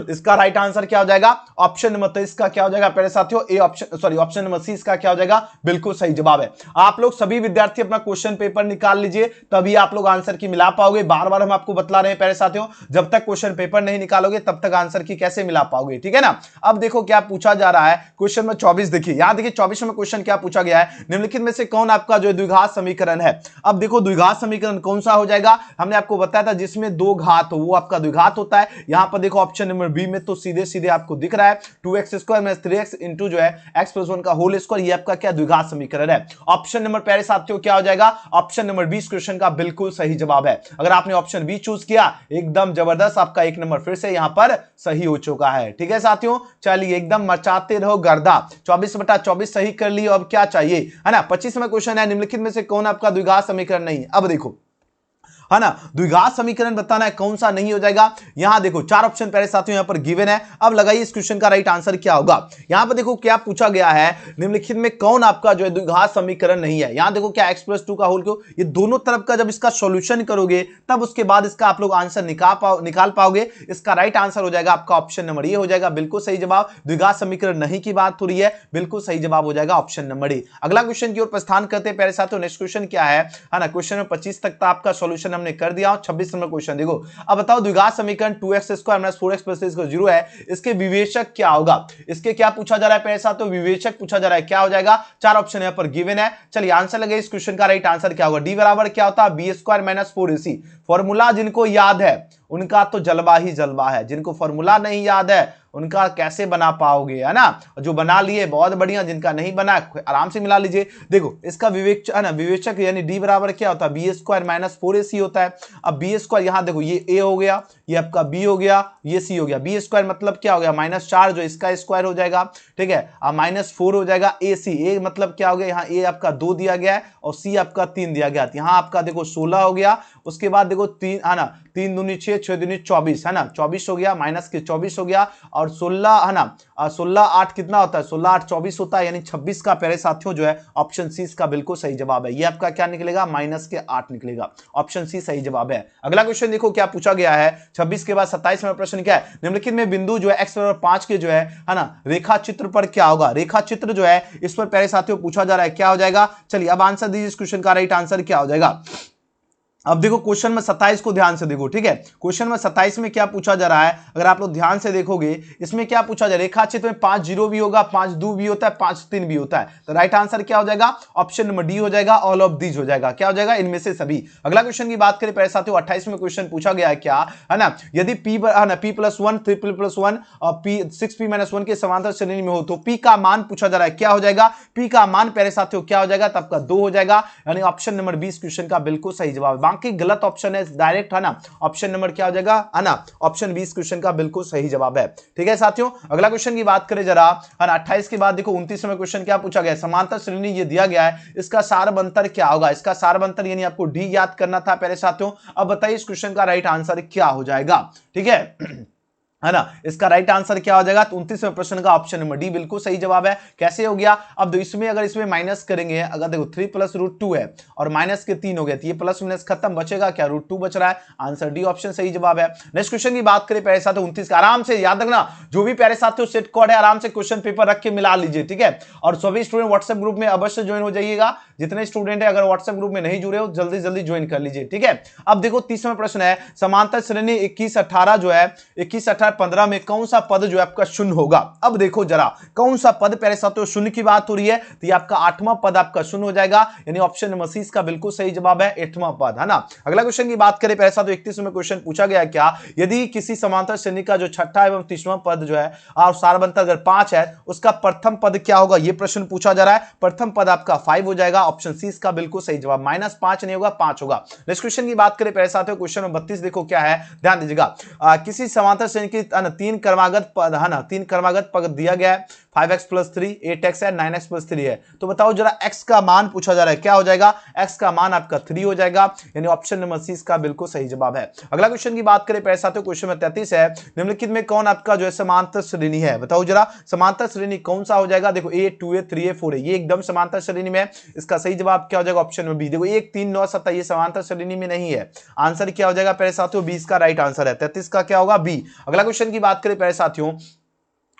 इसका राइट आंसर क्या हो जाएगा, ऑप्शन नंबर 23 का क्या हो जाएगा प्यारे साथियों, A option, sorry option number C इसका क्या हो जाएगा, बिल्कुल सही जवाब है। आप लोग सभी विद्यार्थी अपना क्वेश्चन पेपर निकाल लीजिए, तभी आप लोग आंसर की मिला पाओगे। बार बार हम आपको बतला रहे हैं प्यारे साथियों, जब तक क्वेश्चन पेपर नहीं निकालोगे तब तक आंसर की कैसे मिला पाओगे, ठीक है ना। अब देखो क्या पूछा जा रहा है क्वेश्चन में 24, देखिए यहां देखिए 24 में क्वेश्चन क्या पूछा गया है, निम्नलिखित में से कौन आपका जो द्विघात समीकरण है। अब देखो द्विघात समीकरण कौन सा हो जाएगा, हमने आपको बताया था जिसमें दो घात हो वो आपका द्विघात होता है। यहां पर देखो ऑप्शन नंबर बी में तो सीधे सीधे आपको दिख रहा है 2x² - 3x इंटू जो है x+1 का होल स्क्वायर, ये आपका क्या द्विघात समीकरण है। ऑप्शन नंबर प्यारे साथियों क्या हो जाएगा, ऑप्शन नंबर 20 क्वेश्चन का बिल्कुल सही जवाब है। अगर आपने ऑप्शन बी चूज किया एकदम जबरदस्त, आपका 1 नंबर फिर से यहां पर सही हो चुका है, ठीक है साथियों। चलिए एकदम मचाते रहो गर्दा, 24/24 सही कर लिए, अब क्या चाहिए, है ना। 25वां क्वेश्चन है, निम्नलिखित में से कौन आपका द्विघात समीकरण नहीं। अब देखो है ना, द्विघात समीकरण बताना है कौन सा नहीं हो जाएगा। यहां देखो 4 ऑप्शन पहले साथियों यहां पर गिवन है। अब लगाइए इस क्वेश्चन का राइट आंसर क्या होगा। यहां पर देखो क्या पूछा गया है, निम्नलिखित में कौन आपका जो है द्विघात समीकरण नहीं है। यहां देखो क्या x+2 का होल क्यूब, ये दोनों तरफ का जब इसका सॉल्यूशन करोगे तब उसके बाद इसका आप लोग आंसर निकाल पाओगे। इसका राइट आंसर हो जाएगा आपका ऑप्शन नंबर ए हो जाएगा, बिल्कुल सही जवाब। द्विघात समीकरण नहीं की बात हो रही है, बिल्कुल सही जवाब हो जाएगा ऑप्शन नंबर ए। अगला क्वेश्चन की ओर प्रस्थान करते हैं प्यारे साथियों। नेक्स्ट क्वेश्चन क्या है ना, क्वेश्चन नंबर 25 तक आपका सॉल्यूशन हमने कर दिया। 26 नंबर क्वेश्चन देखो, अब बताओ द्विघात समीकरण 2x² - 4x + 3 0 है, इसके विवेचक क्या होगा। इसके क्या पूछा जा रहा है पैसा, तो विवेचक पूछा जा रहा है, क्या हो जाएगा। 4 ऑप्शन यहां पर गिवन है। चलिए आंसर लगे इस क्वेश्चन का राइट आंसर क्या होगा, डी बराबर क्या होता है b² - 4ac। फॉर्मूला जिनको याद है उनका तो जलवा ही जलवा है, जिनको फॉर्मूला नहीं याद है उनका कैसे बना पाओगे, है ना। जो बना लिए बहुत बढ़िया, जिनका नहीं बना आराम से मिला लीजिए। देखो इसका विवेचक यानी डी बराबर क्या होता है, बी स्क्वायर माइनस 4ac होता है। अब बी स्क्वायर यहाँ देखो ये ए हो गया, ये आपका बी हो गया, ये सी हो गया। बी स्क्वायर मतलब क्या हो गया, -4 जो इसका स्क्वायर हो जाएगा, ठीक है। अब -4 हो जाएगा ए सी, ए मतलब क्या हो गया, यहाँ ए आपका 2 दिया गया है और सी आपका 3 दिया गया, यहाँ आपका देखो 16 हो गया। उसके बाद देखो 3 है ना, 3 दूनी 6, 6 दूनी 24 है ना, 24 हो गया, माइनस के 24 हो गया और 16 है ना, 16 8 कितना होता है, 16 8 24 होता है, यानी 26 का प्यारे साथियों जो है ऑप्शन सी इसका बिल्कुल सही जवाब है। ये आपका क्या निकलेगा, माइनस के 8 निकलेगा, ऑप्शन सी सही जवाब है। अगला क्वेश्चन देखो क्या पूछा गया है, 26 के बाद 27 में प्रश्न क्या है, निम्नलिखित में बिंदु जो है x बराबर 5 के जो है ना रेखा चित्र पर क्या होगा। रेखा चित्र जो है इस पर प्यारे साथियों पूछा जा रहा है, क्या हो जाएगा। चलिए अब आंसर दीजिए, इस क्वेश्चन का राइट आंसर क्या हो जाएगा। अब देखो क्वेश्चन में 27 को ध्यान से देखो, ठीक है। क्वेश्चन में 27 में क्या पूछा जा रहा है, अगर आप लोग ध्यान से देखोगे इसमें क्या पूछा जा रहा है, रेखा चित्र में 5 0 भी होगा, 5 2 भी होता है, 5 3 भी होता है। तो राइट आंसर क्या हो जाएगा, ऑप्शन नंबर डी हो जाएगा, ऑल ऑफ दीज हो जाएगा। क्या हो जाएगा, इनमें से सभी। अगला क्वेश्चन की बात करें प्यारे साथियों, 28 में क्वेश्चन पूछा गया है क्या, है ना, यदि p p+1 3p+1 और p 6p-1 के समांतर श्रेणी में हो तो p का मान पूछा जा रहा है, क्या हो जाएगा, p का मान प्यारे साथियों क्या हो जाएगा, तब का 2 हो जाएगा, यानी ऑप्शन नंबर 20 क्वेश्चन का बिल्कुल सही जवाब है। बाकी गलत ऑप्शन डायरेक्ट है ना, ऑप्शन नंबर क्या हो जाएगा, है ना, ऑप्शन 20 क्वेश्चन का बिल्कुल सही जवाब है। ठीक है साथियों, अगला क्वेश्चन की बात करें जरा, है ना, 28 के बाद देखो 29 में क्वेश्चन क्या पूछा गया है, समांतर श्रेणी ये दिया गया है, इसका सारबंतर क्या होगा। इसका सारबंतर यानी आपको डी याद करना था पहले साथियों। अब बताइए इस क्वेश्चन का राइट आंसर क्या हो जाएगा, ठीक है ना। इसका राइट आंसर क्या हो जाएगा, तो 29वें प्रश्न का ऑप्शन नंबर डी बिल्कुल सही जवाब है। कैसे हो गया, अब इसमें अगर इसमें माइनस करेंगे, अगर देखो 3 + √2 है और माइनस के 3 हो गए, तो ये प्लस माइनस खत्म, बचेगा क्या, √2 बच रहा है। आंसर डी ऑप्शन सही जवाब है। नेक्स्ट क्वेश्चन की बात करें प्यारे साथियों 29 का, आराम से याद रखना, जो भी प्यारे साथियों सेट कोड है आराम से क्वेश्चन पेपर रख के मिला लीजिए, ठीक है। और सभी स्टूडेंट व्हाट्सएप ग्रुप में अवश्य ज्वाइन हो जाइएगा। जितने स्टूडेंट है अगर व्हाट्सएप ग्रुप में नहीं जुड़े हो जल्दी जल्दी ज्वाइन कर लीजिए, ठीक है। अब देखो 30वां प्रश्न है, समांतर श्रेणी 21 18 जो है 21 18 15 में कौन सा पद जो है आपका शून्य होगा। अब देखो जरा कौन सा पद, प्यारे साथियों शून्य की बात हो रही है, तो ये आपका 8वां पद आपका शून्य हो जाएगा, यानी ऑप्शन नंबर सी इसका बिल्कुल सही जवाब है, 8वां पद, है ना। अगला क्वेश्चन की बात करें प्यारे साथियों 31 में क्वेश्चन पूछा गया क्या, यदि किसी समांतर श्रेणी का जो छठा एवं 30वां पद जो है और सारबंतर अगर 5 है, उसका प्रथम पद क्या होगा, ये प्रश्न पूछा जा रहा है। प्रथम पद आपका 5 हो जाएगा, ऑप्शन सी इसका बिल्कुल सही जवाब, -5 नहीं होगा 5 होगा। नेक्स्ट क्वेश्चन की बात करें प्यारे साथियों, क्वेश्चन नंबर 32 देखो क्या है, ध्यान दीजिएगा। किसी समांतर श्रेणी की 3 क्रमागत पद, है ना, 3 क्रमागत पद दिया गया है, 5x + 3 8x है, 9x + 3 है, तो बताओ जरा x का मान पूछा जा रहा है, क्या हो जाएगा, x का मान आपका 3 हो जाएगा, यानी ऑप्शन नंबर सी इसका बिल्कुल सही जवाब है। अगला क्वेश्चन की बात करें प्यारे साथियों, क्वेश्चन नंबर 33 है, निम्नलिखित में कौन आपका जो है समांतर श्रेणी है, बताओ जरा समांतर श्रेणी कौन सा हो जाएगा। देखो a 2a 3a 4a ये एकदम समांतर श्रेणी में है, इसका सही जवाब क्या हो जाएगा, ऑप्शन नंबर बी। देखो 1 3 9 7 ये समांतर श्रेणी में नहीं है, आंसर क्या हो जाएगा प्यारे साथियों, 20 का राइट आंसर है, 33 का क्या होगा, बी। अगला क्वेश्चन की बात करें प्यारे साथियों,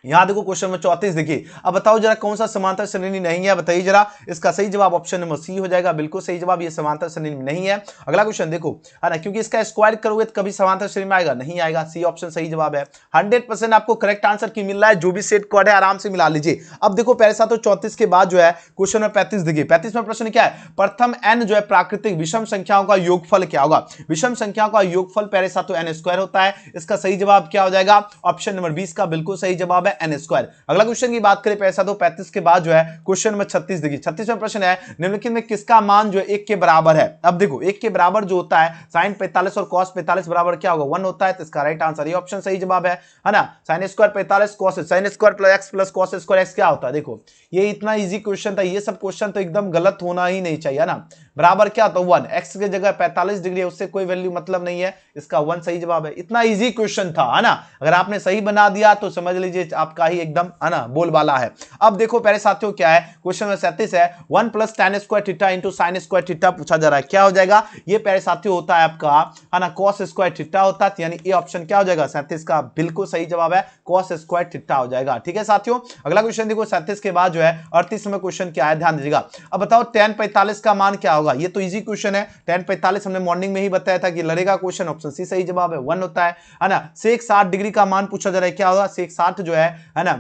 यहां देखो क्वेश्चन में 34 देखिए, अब बताओ जरा कौन सा समांतर श्रेणी नहीं है, बताइए जरा। इसका सही जवाब ऑप्शन नंबर सी हो जाएगा, बिल्कुल सही जवाब, ये समांतर श्रेणी में नहीं है। अगला क्वेश्चन देखो, है ना, क्योंकि इसका स्क्वायर करोगे तो कभी समांतर श्रेणी में आएगा नहीं, आएगा, सी ऑप्शन सही जवाब है। 100% आपको करेक्ट आंसर की मिल रहा है, जो भी सेट कोड है आराम से मिला लीजिए। अब देखो प्यारे साथियों 34 के बाद जो है क्वेश्चन में 35 देखिए, 35 में प्रश्न क्या है, प्रथम n जो है प्राकृतिक विषम संख्याओं का योगफल क्या होगा। विषम संख्याओं का योगफल प्यारे साथियों n² होता है, इसका सही जवाब क्या हो जाएगा, ऑप्शन नंबर 20 का बिल्कुल सही जवाब है, n²। अगला क्वेश्चन की बात करें पैसा तो 35 के बाद जो है क्वेश्चन नंबर 36 देखिए, 36वां प्रश्न है, निम्नलिखित में किसका मान जो है 1 के बराबर है। अब देखो 1 के बराबर जो होता है sin 45 और cos 45 बराबर क्या होगा, 1 होता है, तो इसका राइट आंसर ये ऑप्शन सही जवाब है ना। sin² 45 cos sin² + x + cos² x क्या होता है। देखो ये इतना इजी क्वेश्चन था, ये सब क्वेश्चन तो एकदम गलत होना ही नहीं चाहिए ना। बराबर क्या होता है 1, x की जगह 45 डिग्री है, उससे कोई वैल्यू मतलब नहीं है, इसका 1 सही जवाब है। इतना इजी क्वेश्चन था, है ना, अगर आपने सही बना दिया तो समझ लीजिए आपका ही एकदम, है ना, बोलबाला है। अब देखो प्यारे साथियों क्या है, क्वेश्चन नंबर 37 है, 1 + tan² θ × sin² θ पूछा जा रहा है, क्या हो जाएगा, ये प्यारे साथियों होता है आपका, है ना, cos² θ होता है, यानी ये ऑप्शन क्या हो जाएगा, 37 का बिल्कुल सही जवाब है, cos² θ हो जाएगा। ठीक है साथियों, अगला क्वेश्चन देखो 37 के बाद जो है 38 में क्वेश्चन क्या है, ध्यान दीजिएगा। अब बताओ tan 45 का मान क्या होगा, ये तो इजी क्वेश्चन है, tan 45 हमने मॉर्निंग में ही बताया था कि लड़ेगा क्वेश्चन, ऑप्शन सी सही जवाब है, 1 होता है ना। sec 60 डिग्री का मान पूछा जा रहा है, क्या होगा, sec 60 जो है ना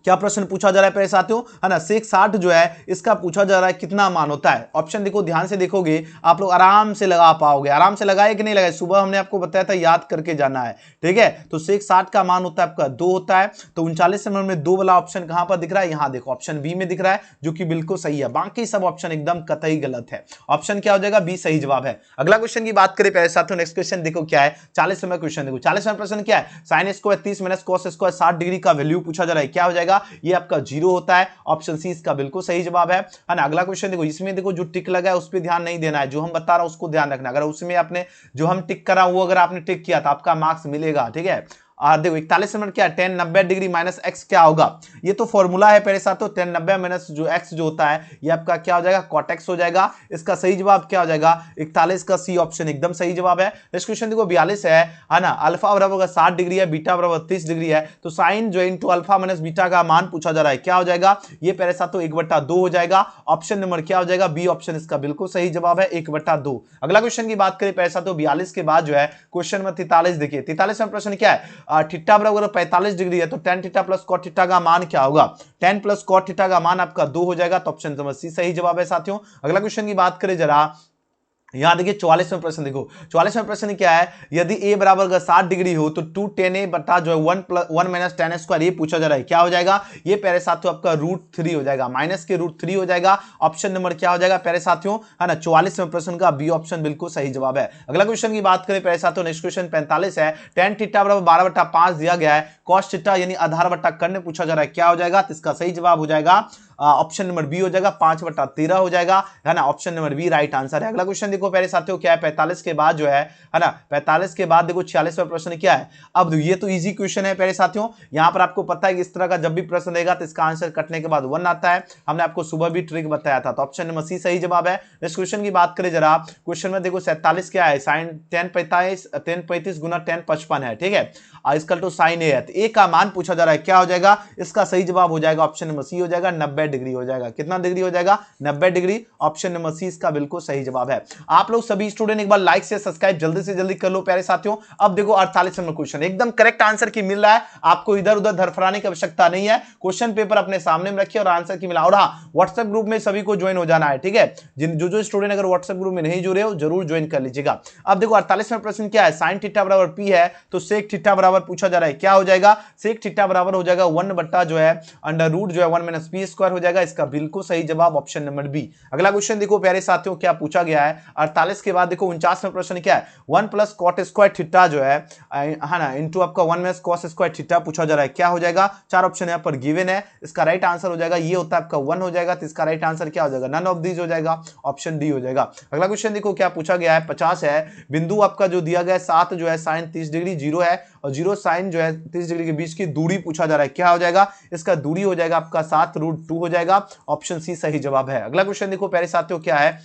क्या प्रश्न पूछा जा रहा है प्यारे साथियों, है ना, sec 60 जो है इसका पूछा जा रहा है कितना मान होता है। ऑप्शन देखो, ध्यान से देखोगे आप लोग आराम से लगा पाओगे। आराम से लगाए कि नहीं लगाए, सुबह हमने आपको बताया था याद करके जाना है, ठीक है। तो sec 60 का मान होता है आपका 2 होता है। तो 39 नंबर में 2 वाला ऑप्शन कहां पर दिख रहा है, यहां देखो ऑप्शन बी में दिख रहा है, जो कि बिल्कुल सही है। बाकी सब ऑप्शन एकदम कतई गलत है। ऑप्शन क्या हो जाएगा, बी सही जवाब है। अगला क्वेश्चन की बात करें प्यारे साथियों, नेक्स्ट क्वेश्चन देखो क्या है, 40 नंबर क्वेश्चन देखो। 40 नंबर प्रश्न क्या है, sine square 30 minus cos square 60 degree का वैल्यू पूछा जा रहा है, क्या हो जाएगा, ये आपका 0 होता है। ऑप्शन सी इसका बिल्कुल सही जवाब है ना। अगला क्वेश्चन देखो, इसमें देखो जो टिक लगा है उस पर ध्यान नहीं देना है, जो हम बता रहा हूं उसको ध्यान रखना। अगर उसमें आपने जो हम टिक करा वो अगर आपने टिक किया तो आपका मार्क्स मिलेगा, ठीक है। देखो 41 नंबर क्या है, 10 90 डिग्री माइनस एक्स क्या होगा, ये तो फॉर्मूला है मेरे साथ। तो 10 90 माइनस जो एक्स जो होता है ये आपका क्या हो जाएगा, कॉट एक्स हो जाएगा। इसका सही जवाब क्या हो जाएगा, 41 का सी ऑप्शन एकदम सही जवाब है। नेक्स्ट क्वेश्चन देखो 42 है ना। अल्फा बराबर 60 डिग्री है, बीटा बराबर 30 डिग्री है, तो साइन जो इंटू अल्फा माइनस बीटा का मान पूछा जा रहा है, क्या हो जाएगा, ये मेरे साथ 1/2 हो जाएगा। ऑप्शन नंबर क्या हो जाएगा, बी ऑप्शन इसका बिल्कुल सही जवाब है, 1/2। अगला क्वेश्चन की बात करें पैसा, तो 42 के बाद जो है क्वेश्चन में 43 देखिए। 43 में प्रश्न क्या है, थीटा बराबर 45 डिग्री है, तो tan theta plus cot theta का मान क्या होगा, tan प्लस cot थीटा का मान आपका 2 हो जाएगा। तो ऑप्शन नंबर सी सही जवाब है साथियों। अगला क्वेश्चन की बात करें जरा, यहां देखिए 44 में प्रश्न देखो। 44 में प्रश्न क्या है, यदि a बराबर अगर 60 डिग्री हो तो 2 tan a बटा जो है 1 माइनस tan स्क्वायर, ये पूछा जा रहा है, क्या हो जाएगा, ये प्यारे साथियों आपका √3 हो जाएगा, माइनस के √3 हो जाएगा। ऑप्शन नंबर क्या हो जाएगा प्यारे साथियों, है ना, 44 में प्रश्न का बी ऑप्शन बिल्कुल सही जवाब है। अगला क्वेश्चन की बात करें प्यारे साथियों, नेक्स्ट क्वेश्चन 45 है, tan थीटा बराबर 12/5 दिया गया है, cos थीटा यानी आधार बटा कर्ण पूछा जा रहा है, क्या हो जाएगा, तो इसका सही जवाब हो जाएगा ऑप्शन नंबर बी हो जाएगा, 5/13 हो जाएगा, है ना। Option number B right answer है। अगला क्वेश्चन देखो प्यारे साथियों क्या है, 45 के बाद जो है ना, 45 के बाद देखो 46वां प्रश्न क्या है। अब ये तो इजी क्वेश्चन है प्यारे साथियों, यहां पर आपको पता है कि इस तरह का जब भी प्रश्न देगा तो इसका आंसर कटने के बाद 1 आता है। हमने आपको सुबह भी ट्रिक बताया था, तो ऑप्शन नंबर सी सही जवाब है। नेक्स्ट क्वेश्चन की बात करें जरा, क्वेश्चन में देखो 47 क्या है, साइन tan 35 गुना tan 55 है, ठीक है, इसकल टू साइन ए है, तो ए का मान पूछा जा रहा है, क्या हो जाएगा, इसका सही जवाब हो जाएगा ऑप्शन नंबर सी हो जाएगा, 90 डिग्री हो जाएगा। कितना डिग्री हो जाएगा, 90 डिग्री। ऑप्शन नंबर सी इसका बिल्कुल सही जवाब है। आप लोग सभी स्टूडेंट एक बार लाइक से सब्सक्राइब जल्दी से जल्दी कर लो प्यारे साथियों। अब देखो 48 नंबर क्वेश्चन एकदम करेक्ट आंसर की मिल रहा है, आपको इधर उधर धरफराने की आवश्यकता नहीं है। क्वेश्चन पेपर अपने सामने में रखिए और आंसर की मिला। और हाँ, व्हाट्सएप ग्रुप में सभी को ज्वाइन हो जाना है, ठीक है। जो स्टूडेंट अगर व्हाट्सएप ग्रुप में नहीं जुड़े हो जरूर ज्वाइन कर लीजिएगा। अब देखो 48 में प्रश्न क्या है, साइन थीटा बराबर पी है, तो सेक थीटा बराबर पूछा जा रहा है, क्या हो जाएगा, सेक थीटा बराबर हो जाएगा 1 बटा जो है अंडर रूट जो है 1 माइनस पी स्क्वायर हो जाएगा। इसका बिल्कुल सही जवाब ऑप्शन नंबर बी। अगला क्वेश्चन देखो प्यारे साथियों क्या पूछा गया है, 48 के बाद देखो 49 में प्रश्न क्या है, 1 प्लस कॉट स्क्वायर थीटा जो है ना इंटू आपका 1 माइनस कॉस स्क्वायर थीटा पूछा जा रहा है, क्या हो जाएगा। चार ऑप्शन यहाँ पर गिवन है, इसका राइट आंसर हो जाएगा ये होता है आपका 1 हो जाएगा, तो इसका राइट आंसर क्या हो जाएगा, नन ऑफ दीज हो जाएगा, ऑप्शन डी हो जाएगा। अगला क्वेश्चन देखो क्या पूछा गया है, 50 है, बिंदु आपका जो दिया गया है 7 जो है साइन 30 डिग्री 0 है और 0 साइन जो है 30 डिग्री के बीच की दूरी पूछा जा रहा है, क्या हो जाएगा, इसका दूरी हो जाएगा आपका 7√2 हो जाएगा। ऑप्शन सी सही जवाब है। अगला क्वेश्चन देखो प्यारे साथियों क्या है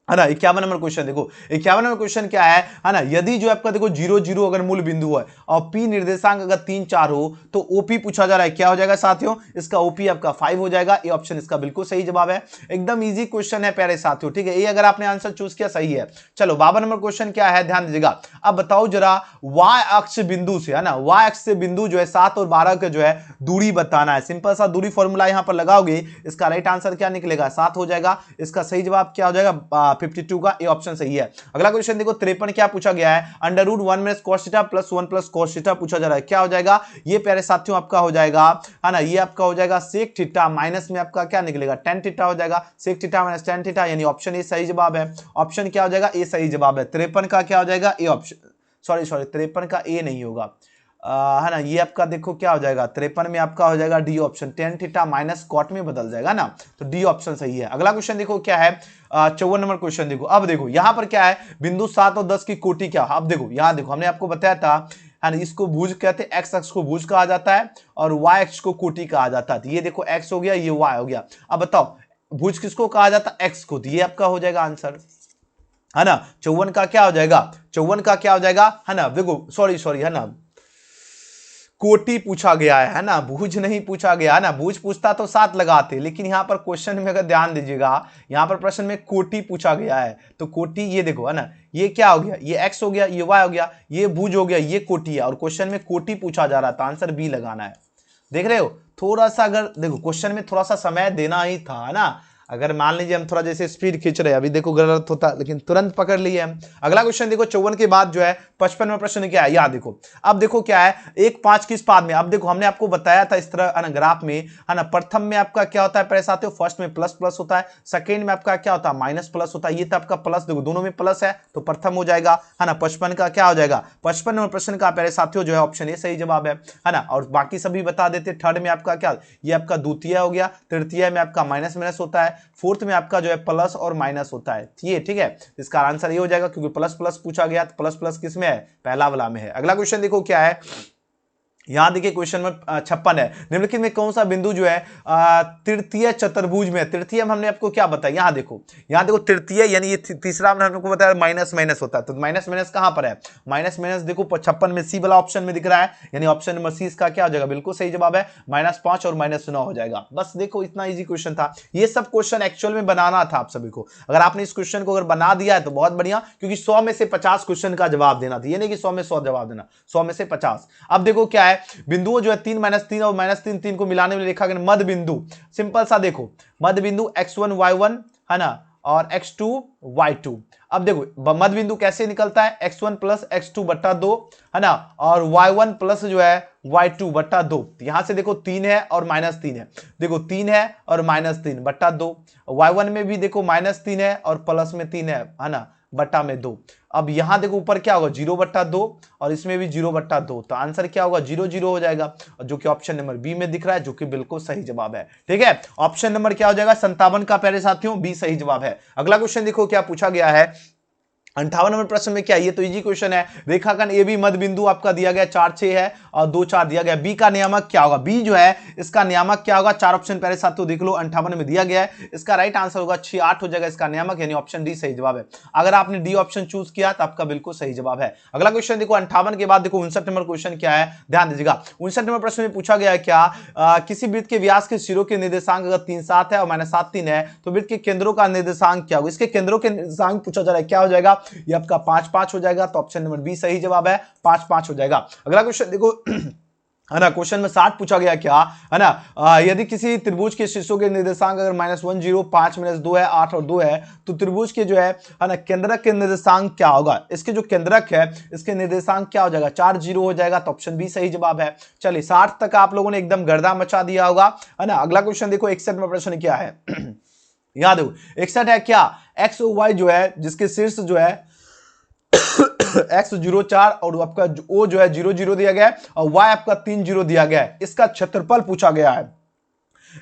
ना, 51 नंबर क्वेश्चन देखो। 51 नंबर क्वेश्चन क्या है ना, यदि जो आपका देखो 0 0 अगर मूल बिंदु है और पी निर्देशांक अगर 3 4 हो तो ओपी पूछा जा रहा है, क्या हो जाएगा साथियों, इसका ओपी आपका 5 हो जाएगा। ये ऑप्शन इसका बिल्कुल सही जवाब है। एकदम इजी क्वेश्चन है प्यारे साथियों, ठीक है, ये अगर आपने आंसर चूज किया सही है। चलो 52 नंबर क्वेश्चन क्या है, ध्यान दीजिएगा। अब बताओ जरा वाई अक्ष बिंदु से, है ना, वाई अक्ष से बिंदु जो है 7 और 12 के जो है दूरी बताना है। सिंपल सा दूरी फॉर्मूला यहां पर लगाओगे, इसका राइट आंसर क्या निकलेगा, 7 हो जाएगा। इसका सही जवाब क्या हो जाएगा, 52 का, ये ऑप्शन सही है। अगला क्वेश्चन देखो 53 क्या पूछा गया है, under root 1 minus cos theta plus 1 plus cos theta पूछा जा रहा है, क्या हो जाएगा, ये प्यारे साथियों आपका हो जाएगा, है ना, ये आपका हो जाएगा सेक थीटा माइनस में आपका क्या निकलेगा, tan थीटा हो जाएगा, sec theta minus tan theta, यानी ऑप्शन ए सही जवाब है। ऑप्शन क्या हो जाएगा, ए सही जवाब है। 53 का क्या हो जाएगा, ए ऑप्शन, सॉरी 53 का ए नहीं होगा, है ना, ये आपका देखो क्या हो जाएगा, 53 में आपका हो जाएगा D option, tan theta minus cot में बदल जाएगा ना, तो डी ऑप्शन सही है। अगला क्वेश्चन देखो क्या है, 54 नंबर क्वेश्चन देखो। अब देखो यहां पर क्या है, बिंदु 7 और 10 की कोटि क्या, अब देखो यहां देखो हमने आपको बताया था, है ना, इसको भुज कहते हैं, एक्स अक्ष को भुज कहा जाता है और वाई अक्ष को कोटि कहा जाता है। ये देखो एक्स हो गया, ये वाई हो गया। अब बताओ भुज किसको कहा जाता है, एक्स को, ये आपका हो जाएगा आंसर, है ना। 54 का क्या हो जाएगा, 54 का क्या हो जाएगा, है ना, देखो सॉरी है ना, कोटि पूछा गया है ना, भुज नहीं पूछा गया है ना, भुज पूछता तो 7 लगाते, लेकिन यहां पर क्वेश्चन में अगर ध्यान दीजिएगा, यहां पर प्रश्न में कोटि पूछा गया है, तो कोटि ये देखो, है ना, ये क्या हो गया, ये एक्स हो गया, ये वाई हो गया, ये भुज हो गया, ये कोटि है और क्वेश्चन में कोटि पूछा जा रहा था, आंसर बी लगाना है। देख रहे हो, थोड़ा सा अगर देखो क्वेश्चन में थोड़ा सा समय देना ही था, है ना। अगर मान लीजिए हम थोड़ा जैसे स्पीड खींच रहे हैं, अभी देखो गलत होता लेकिन तुरंत पकड़ लिए हम। अगला क्वेश्चन देखो 54 के बाद जो है 55वां प्रश्न क्या है, यहाँ देखो। अब देखो क्या है, 1 5 किस पाद में। अब देखो हमने आपको बताया था इस तरह, है ना, ग्राफ में, है ना। प्रथम में आपका क्या होता है प्यारे साथियों, फर्स्ट में प्लस प्लस होता है, सेकेंड में आपका क्या होता है माइनस प्लस होता है। ये तो आपका प्लस, देखो दोनों में प्लस है तो प्रथम हो जाएगा, है ना। 55 का क्या हो जाएगा, 55वां प्रश्न का प्यारे साथियों जो है ऑप्शन ए सही जवाब है ना। और बाकी सभी बता देते, थर्ड में आपका क्या, ये आपका द्वितीय हो गया, तृतीय में आपका माइनस माइनस होता है, फोर्थ में आपका जो है प्लस और माइनस होता है। ठीक है, इसका आंसर ये हो जाएगा, क्योंकि प्लस प्लस पूछा गया तो प्लस प्लस किस में है, पहला वाला में है। अगला क्वेश्चन देखो क्या है, यहां देखिए क्वेश्चन में 56 है, निम्नलिखित में कौन सा बिंदु जो है तृतीय चतुर्भुज में। तृतीय में हमने आपको क्या बताया, यहां देखो तृतीय यानी ये तीसरा में हमने आपको बताया माइनस माइनस होता है, तो माइनस माइनस कहां पर है, माइनस माइनस देखो 56 में सी वाला ऑप्शन में दिख रहा है, यानी ऑप्शन नंबर सी इसका क्या हो जाएगा, बिल्कुल सही जवाब है, -5 और -9 हो जाएगा। बस देखो इतना इजी क्वेश्चन था। ये सब क्वेश्चन एक्चुअल में बनाना था आप सभी को। अगर आपने इस क्वेश्चन को अगर बना दिया है तो बहुत बढ़िया, क्योंकि 100 में से 50 क्वेश्चन का जवाब देना था, ये नहीं कि 100 में 100 जवाब देना, 100 में से 50। अब देखो क्या है, बिंदुओं जो है 3 -3 और -3 3 को मिलाने में रेखाखंड मध्य बिंदु, सिंपल सा देखो मध्य बिंदु x1 y1, है ना, और x2 y2। अब देखो मध्य बिंदु कैसे निकलता है, x1 प्लस x2 बट्टा 2, है ना, और y1 प्लस जो है y2 बट्टा 2। यहां से देखो 3 है और -3 है, देखो 3 है और -3 बट्टा 2। y1 में भी देखो -3 है और प्लस में 3 है ना, बट्टा में 2। अब यहां देखो ऊपर क्या होगा 0 बट्टा 2 और इसमें भी 0 बट्टा 2, तो आंसर क्या होगा 0 0 हो जाएगा, जो कि ऑप्शन नंबर बी में दिख रहा है, जो कि बिल्कुल सही जवाब है। ठीक है, ऑप्शन नंबर क्या हो जाएगा 57 का प्यारे साथियों बी सही जवाब है। अगला क्वेश्चन देखो क्या पूछा गया है 58 नंबर प्रश्न में, क्या ये तो इजी क्वेश्चन है, रेखाखंड ए बी मध्य बिंदु आपका दिया गया 4 6 है और 2 4 दिया गया, बी का नियामक क्या होगा, बी जो है इसका नियामक क्या होगा, 4 ऑप्शन पहले साथ तो देख लो 58 में दिया गया है, इसका राइट आंसर होगा 6 8 हो जाएगा इसका नियामक, यानी ऑप्शन डी सही जवाब है। अगर आपने डी ऑप्शन चूज किया तो आपका बिल्कुल सही जवाब है। अगला क्वेश्चन देखो 58 के बाद देखो 59 नंबर क्वेश्चन क्या है, ध्यान दीजिएगा। 59 नंबर प्रश्न में पूछा गया है क्या, किसी वृत्त के व्यास के सिरों के निर्देशांक अगर 3 7 है और -7 3 है तो वृत्त के केंद्रों का निर्देशांक क्या होगा, इसके केंद्रों के निर्देशांक पूछा जा रहा है, क्या हो जाएगा, ये आपका 5 5 हो जाएगा, तो ऑप्शन नंबर बी सही जवाब है, 5 5 हो जाएगा। अगला क्वेश्चन देखो है ना, क्वेश्चन में 60 पूछा गया क्या, है ना, यदि किसी त्रिभुज के शीर्षों के निर्देशांक अगर -1 0 5 -2 है 8 और 2 है तो त्रिभुज के जो है ना केंद्रक के निर्देशांक क्या होगा, इसके जो केंद्रक है इसके निर्देशांक क्या हो जाएगा 4 0 हो जाएगा, तो ऑप्शन बी सही जवाब है। चलिए 60 तक आप लोगों ने एकदम गर्दा मचा दिया होगा, है ना। अगला क्वेश्चन देखो 61 में प्रश्न क्या है याद देखो 61 है क्या, एक्स और वाई जो है जिसके शीर्ष जो है x 0 4 और आपका o जो है 0 0 दिया गया है और y आपका 3 0 दिया गया है, इसका क्षेत्रफल पूछा गया है।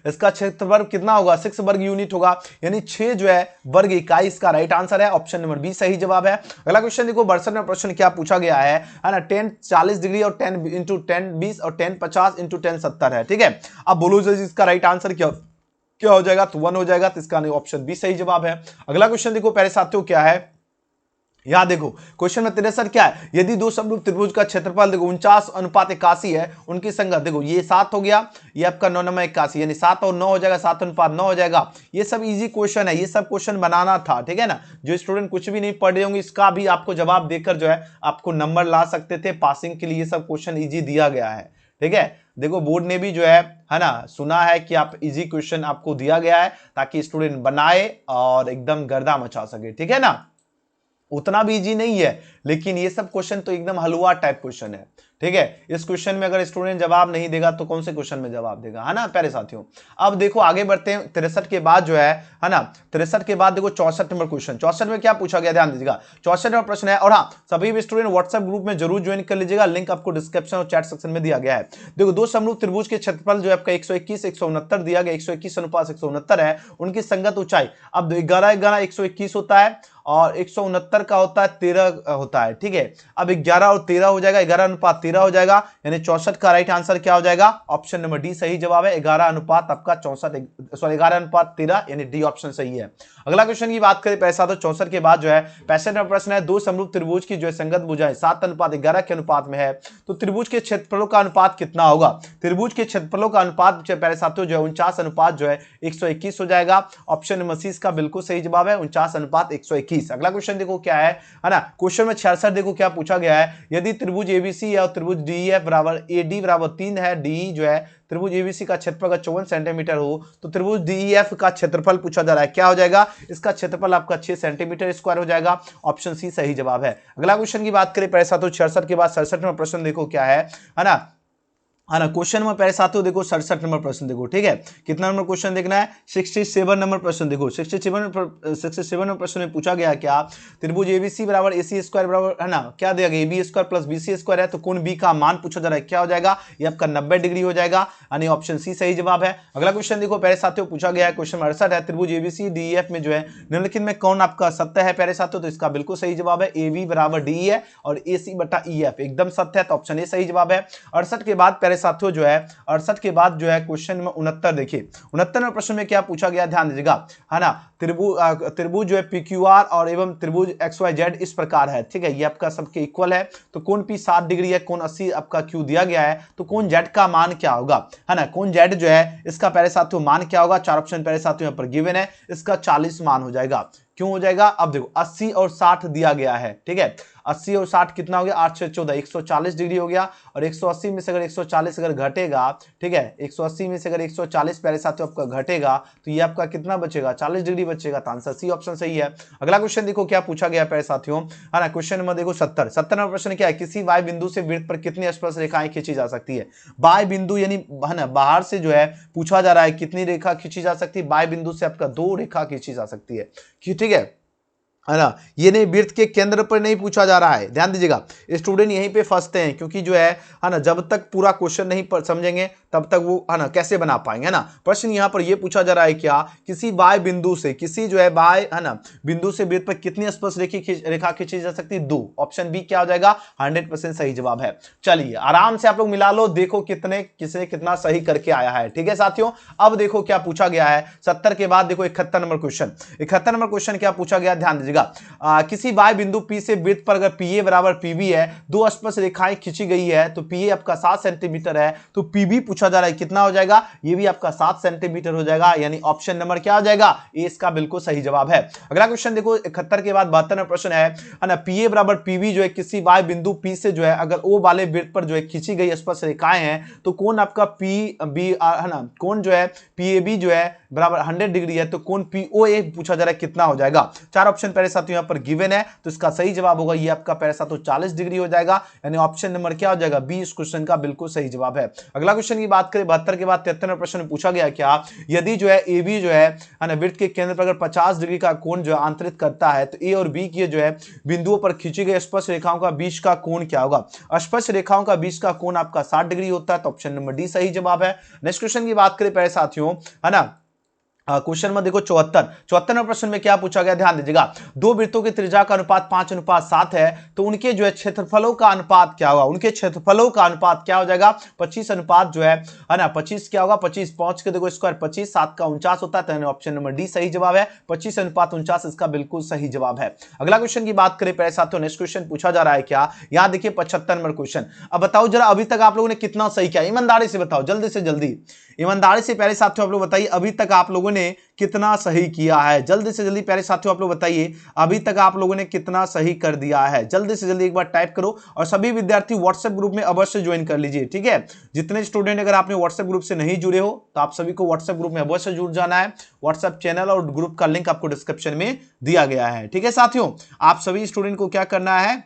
इसका क्षेत्रफल कितना होगा 6 वर्ग यूनिट होगा, यानी 6 जो है वर्ग इकाई इसका राइट आंसर है, ऑप्शन नंबर बी सही जवाब है। अगला क्वेश्चन देखो 62 में प्रश्न क्या पूछा गया है ना, 10 40 डिग्री और 10 इंटू 10 20 और 10 50 इंटू 10 70 है। ठीक है, अब बोलो जो इसका राइट आंसर क्या हो जाएगा, तो 1 हो जाएगा, तो इसका ऑप्शन बी सही जवाब है। अगला क्वेश्चन देखो प्यारे साथियों क्या है, यहां देखो क्वेश्चन में 63 क्या है, यदि दो समरूप त्रिभुज का क्षेत्रफल देखो 49:81 है, उनकी संगत देखो ये 7 हो गया, ये आपका 9 यानी 7 और 9 हो जाएगा, 7:9 हो जाएगा। ये सब इजी क्वेश्चन है, ये सब क्वेश्चन बनाना था, ठीक है ना। जो स्टूडेंट कुछ भी नहीं पढ़ रहे होंगे इसका भी आपको जवाब देकर जो है आपको नंबर ला सकते थे पासिंग के लिए, ये सब क्वेश्चन ईजी दिया गया है। ठीक है, देखो बोर्ड ने भी जो है ना सुना है कि आप इजी क्वेश्चन आपको दिया गया है ताकि स्टूडेंट बनाए और एकदम गर्दा मचा सके। ठीक है ना, उतना भी इजी नहीं है, लेकिन ये सब क्वेश्चन तो एकदम हलवा टाइप क्वेश्चन है। ठीक है, इस क्वेश्चन में अगर स्टूडेंट जवाब नहीं देगा तो कौन से क्वेश्चन में जवाब देगा, है ना प्यारे साथियों। अब देखो आगे बढ़ते हैं 63 के बाद जो है ना, 63 के बाद देखो 64 नंबर क्वेश्चन। 64 में क्या पूछा गया ध्यान दीजिएगा, 64 नंबर प्रश्न है, और हाँ सभी स्टूडेंट व्हाट्सएप ग्रुप में जरूर ज्वाइन कर लीजिएगा, लिंक आपको डिस्क्रिप्शन और चैट सेक्शन में दिया गया है। देखो दो समरूप त्रिभुज के क्षेत्रफल जो है आपका 121 169 दिया गया, 121:169 है, उनकी संगत ऊंचाई अब 11 11 121 होता है और 169 का होता है 13 होता है। ठीक है, अब 11 और 13 हो जाएगा, 11:13 हो जाएगा, यानी 64 का राइट आंसर क्या हो जाएगा, ऑप्शन नंबर डी सही जवाब है। 11 आपका 11:13 यानी डी ऑप्शन सही है। अगला क्वेश्चन की बात करें पैसा तो 64 के बाद जो है 65 नंबर प्रश्न है, दो समरूप त्रिभुज की जो है संगत भुजाएं 7:11 के अनुपात में है, तो त्रिभुज के क्षेत्रफलों का अनुपात कितना होगा। त्रिभुज के क्षेत्रफलों का अनुपात पहले साथियों जो है 49 अनुपात जो है 121 हो जाएगा, ऑप्शन नंबर सी का बिल्कुल सही जवाब है, 49:121। अगला क्वेश्चन देखो क्या है ना, क्वेश्चन में 66 देखो क्या पूछा गया है, यदि त्रिभुज एबीसी या त्रिभुज DEF बराबर AD बराबर 3 है, DE जो है त्रिभुज ABC का क्षेत्रफल अगर 54 सेंटीमीटर हो तो त्रिभुज DEF का क्षेत्रफल पूछा जा रहा है, क्या हो जाएगा, इसका क्षेत्रफल आपका 6 सेंटीमीटर स्क्वायर हो जाएगा। ऑप्शन सी सही जवाब है। अगला क्वेश्चन की बात करें 67 के बाद 67वां प्रश्न देखो क्या है ना, है ना। क्वेश्चन नंबर पहले साथियों देखो 67 नंबर प्रश्न देखो, ठीक है। कितना नंबर क्वेश्चन देखना है, 67 नंबर प्रश्न देखो। 67 नंबर प्रश्न में पूछा गया क्या, त्रिभुज ABC बराबर AC स्क्वायर बराबर, है ना, क्या दिया गया, AB square plus BC square है, तो कोण B का मान पूछा जा रहा है, क्या हो जाएगा, ये आपका 90 डिग्री हो जाएगा, यानी ऑप्शन सी सही जवाब है। अगला क्वेश्चन देखो पहले साथियों पूछा गया है, क्वेश्चन 68 है, त्रिभुज ABC DEF में जो है निम्नलिखित में कौन आपका सत्य है पहले साथियों, तो इसका बिल्कुल सही जवाब है AB बराबर DE है और AC बटा EF एकदम सत्य है, तो ऑप्शन ए सही जवाब है। 68 के बाद पहले साथियों जो है 68 के बाद जो है क्वेश्चन में 69 देखिए, 69वें प्रश्न में क्या पूछा गया ध्यान दीजिएगा, है ना। त्रिभुज जो है PQR और एवं त्रिभुज XYZ इस प्रकार है, ठीक है, ये आपका सबके इक्वल है, तो कोण P 60 डिग्री है, कोण 80 आपका Q दिया गया है, तो कोण Z का मान क्या होगा, है ना। कोण Z जो है इसका पहले साथियों मान क्या होगा, 4 ऑप्शन पहले साथियों यहाँ पर गिवन है, इसका 40 मान हो जाएगा। क्यों हो जाएगा, अब देखो 80 और 60 दिया गया है, ठीक है, 80 और 60 कितना हो गया, 8 से 14 140 डिग्री हो गया, और 180 में से अगर 140 अगर घटेगा, ठीक है, 180 में से अगर 140 पहले साथियों आपका घटेगा तो ये आपका कितना बचेगा, 40 डिग्री बचेगा, तो आंसर सी ऑप्शन सही है। अगला क्वेश्चन देखो क्या पूछा गया पहले साथियों, है ना। क्वेश्चन नंबर देखो 70 नंबर प्रश्न क्या है, किसी वाय बिंदु से वृत्त पर कितनी स्पर्श रेखाएं खींची जा सकती है। वाय बिंदु यानी, है ना, बाहर से जो है पूछा जा रहा है कितनी रेखा खींची जा सकती है, वाय बिंदु से आपका 2 रेखा खींची जा सकती है, ठीक है ना। ये नहीं, वृत्त के केंद्र पर नहीं पूछा जा रहा है, ध्यान दीजिएगा, स्टूडेंट यहीं पे फंसते हैं, क्योंकि जो है ना, जब तक पूरा क्वेश्चन नहीं समझेंगे तब तक वो, है ना, कैसे बना पाएंगे, है ना। प्रश्न यहां पर ये पूछा जा रहा है क्या, किसी वाय बिंदु से, किसी जो है वाय, है ना, बिंदु से वृत्त पर कितनी स्पर्श रेखा खींची जा सकती है, 2। ऑप्शन बी क्या हो जाएगा, 100% सही जवाब है। चलिए आराम से आप लोग मिला लो, देखो किसने कितना सही करके आया है, ठीक है साथियों। अब देखो क्या पूछा गया है 70 के बाद, देखो 71 नंबर क्वेश्चन, 71 नंबर क्वेश्चन क्या पूछा गया ध्यान दीजिएगा। किसी वाय बिंदु P से वृत्त पर अगर PA बराबर PB है, 2 स्पर्श रेखाएं खींची गई है, तो PA आपका 7 सेंटीमीटर है, तो PB पूछा जा रहा है कितना हो जाएगा, ये भी आपका 7 सेंटीमीटर हो जाएगा, यानी ऑप्शन नंबर क्या हो जाएगा, ए इसका बिल्कुल सही जवाब है। अगला क्वेश्चन देखो 71 के बाद 72 नंबर प्रश्न है ना, PA बराबर PB जो है किसी वाय बिंदु P से जो है अगर O वाले वृत्त पर जो है खींची गई स्पर्श रेखाएं हैं, तो कोण आपका PB, है ना, कोण जो है PAB जो है बराबर 100 डिग्री है, तो कोण POA पूछा जा रहा है कितना हो जाएगा। 4 ऑप्शन पहले साथियों यहाँ पर गिवन है, तो इसका सही जवाब होगा ये आपका पहले साथियों 40 डिग्री हो जाएगा, यानी ऑप्शन नंबर क्या हो जाएगा, बी इस क्वेश्चन का बिल्कुल सही जवाब है। अगला क्वेश्चन की बात करें 72 के बाद 73 प्रश्न में पूछा गया क्या, यदि जो है AB जो है ना, वृत्त के केंद्र पर अगर 50 डिग्री का कोण जो है आंतरित करता है, तो A और B की जो है बिंदुओं पर खींची गई स्पर्श रेखाओं का बीच का कोण क्या होगा। स्पर्श रेखाओं का बीच का कोण आपका 60 डिग्री होता है, तो ऑप्शन नंबर डी सही जवाब है। नेक्स्ट क्वेश्चन की बात करें पहले साथियों, है ना, क्वेश्चन में देखो 74 नंबर प्रश्न में क्या पूछा गया ध्यान दीजिएगा। 2 वृत्तों की त्रिज्या का अनुपात 5:7 है, तो उनके जो है क्षेत्रफलों का अनुपात क्या होगा, उनके क्षेत्रफलों का अनुपात क्या हो जाएगा, 25 अनुपात जो है ना, 25 क्या होगा, 25 5 के देखो स्क्वायर 25, 7 का 49 होता है, तो ऑप्शन नंबर डी सही जवाब है, 25:49 इसका बिल्कुल सही जवाब है। अगला क्वेश्चन की बात करें पहले साथियों, नेक्स्ट क्वेश्चन पूछा जा रहा है क्या, यहां देखिए 75 नंबर क्वेश्चन। अब बताओ जरा अभी तक आप लोगों ने कितना सही किया, ईमानदारी से बताओ, जल्दी से जल्दी, ईमानदारी से पहले साथियों आप लोग बताइए अभी तक आप लोगों ने कितना सही किया है, जल्दी से जल्दी पहले साथियों आप लोग बताइए अभी तक आप लोगों ने कितना सही कर दिया है, जल्दी से जल्दी एक बार टाइप करो। और सभी विद्यार्थी व्हाट्सएप ग्रुप में अवश्य ज्वाइन कर लीजिए, ठीक है। जितने स्टूडेंट अगर आपने व्हाट्सएप ग्रुप से नहीं जुड़े हो तो आप सभी को व्हाट्सएप ग्रुप में अवश्य जुड़ जाना है। व्हाट्सएप चैनल और ग्रुप का लिंक आपको डिस्क्रिप्शन में दिया गया है, ठीक है साथियों। आप सभी स्टूडेंट को क्या करना है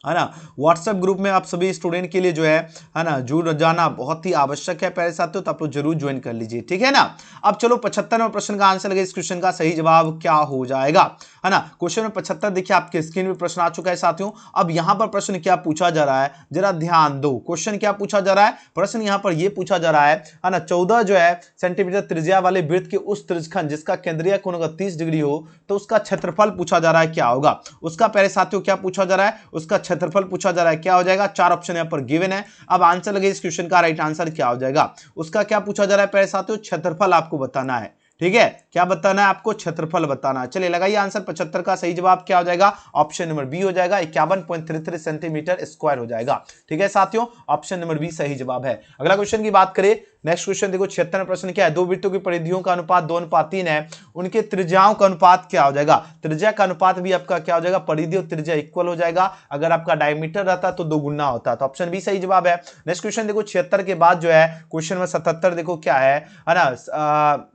ना, व्हाट्सएप ग्रुप में आप सभी स्टूडेंट के लिए जो है ना जुड़ जाना बहुत ही आवश्यक है पहले साथियों, तो आप लोग जरूर ज्वाइन कर लीजिए, ठीक है ना। अब चलो 75वें प्रश्न का आंसर लगे, इस क्वेश्चन का सही जवाब क्या हो जाएगा, है ना। क्वेश्चन में 75 देखिए आपके स्क्रीन पे प्रश्न आ चुका है साथियों। अब यहां पर प्रश्न क्या पूछा जा रहा है, जरा ध्यान दो। क्वेश्चन क्या पूछा जा रहा है, प्रश्न यहां पर यह पूछा जा रहा है ना, 14 जो है सेंटीमीटर त्रिज्या वाले वृत्त के उस त्रिज्यखंड जिसका केंद्रीय कोण अगर 30 डिग्री हो, तो उसका क्षेत्रफल पूछा जा रहा है क्या होगा। उसका पहले साथियों क्या पूछा जा रहा है, उसका क्षेत्रफल पूछा जा रहा है, क्या हो जाएगा। 4 ऑप्शन यहां पर गिवन है। अब आंसर लगे इस क्वेश्चन का राइट आंसर क्या हो जाएगा। उसका क्या पूछा जा रहा है पहले साथियों, क्षेत्रफल आपको बताना है, ठीक है, क्या बताना है आपको, क्षेत्रफल बताना है। चलिए लगाइए आंसर, 75 का सही जवाब क्या हो जाएगा, ऑप्शन नंबर बी हो जाएगा, 51.33 सेंटीमीटर स्क्वायर हो जाएगा। ठीक है साथियों, ऑप्शन नंबर बी सही जवाब है। अगला क्वेश्चन की बात करें, नेक्स्ट क्वेश्चन देखो 76 प्रश्न क्या है, दो वृत्तों की परिधियों का अनुपात 2:3 है, उनके त्रिज्याओं का अनुपात क्या हो जाएगा। त्रिज्या का अनुपात भी आपका क्या हो जाएगा, परिधि और त्रिज्या इक्वल हो जाएगा। अगर आपका डायमीटर रहता तो 2 गुना होता, तो ऑप्शन बी सही जवाब है। नेक्स्ट क्वेश्चन देखो 76 के बाद जो है क्वेश्चन में 77 देखो क्या है ना,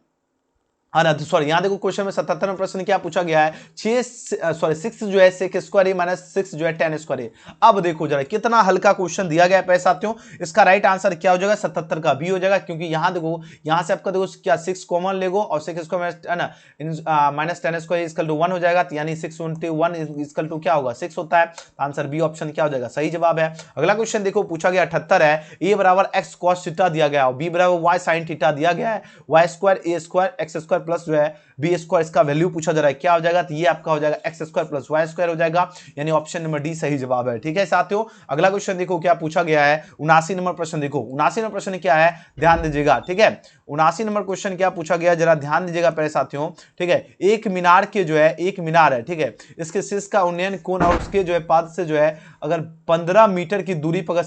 सॉरी यहाँ देखो क्वेश्चन में 77 में प्रश्न क्या पूछा गया है, 6 जो है sec स्क्वायर माइनस 6 जो है tan स्क्वायर। अब देखो जरा कितना हल्का क्वेश्चन दिया गया है साथियों, इसका राइट आंसर क्या हो जाएगा, 77 का बी हो जाएगा, क्योंकि यहाँ देखो यहाँ से आपका देखो क्या 6 कॉमन लेगो और sec स्क्वायर है ना minus tan square equal to 1 हो जाएगा, यानी 6 × 1 इक्वल टू क्या होगा 6 होता है। आंसर बी ऑप्शन क्या हो जाएगा, सही जवाब है। अगला क्वेश्चन देखो पूछा गया 78 है, ए बराबर x cos थीटा दिया गया और बी बराबर y sin थीटा दिया गया है, y square a square x square plus जो है बी स्क्वायर, इसका वैल्यू पूछा जा रहा है क्या हो जाएगा, तो ये आपका हो जाएगा X square plus Y square हो जाएगा, यानी ऑप्शन नंबर डी सही जवाब है। ठीक है साथियों, अगला क्वेश्चन देखो क्या पूछा गया है, 79 नंबर प्रश्न देखो, 79 नंबर प्रश्न क्या है, ध्यान दीजिएगा। ठीक है, 79 नंबर क्वेश्चन क्या पूछा गया, जरा ध्यान दीजिएगा पहले साथियों। ठीक है, एक मीनार के जो है, एक मीनार है, ठीक है, इसके शीर्ष का उन्नयन कोण और उसके जो है पाद से जो है अगर 15 मीटर की दूरी पर अगर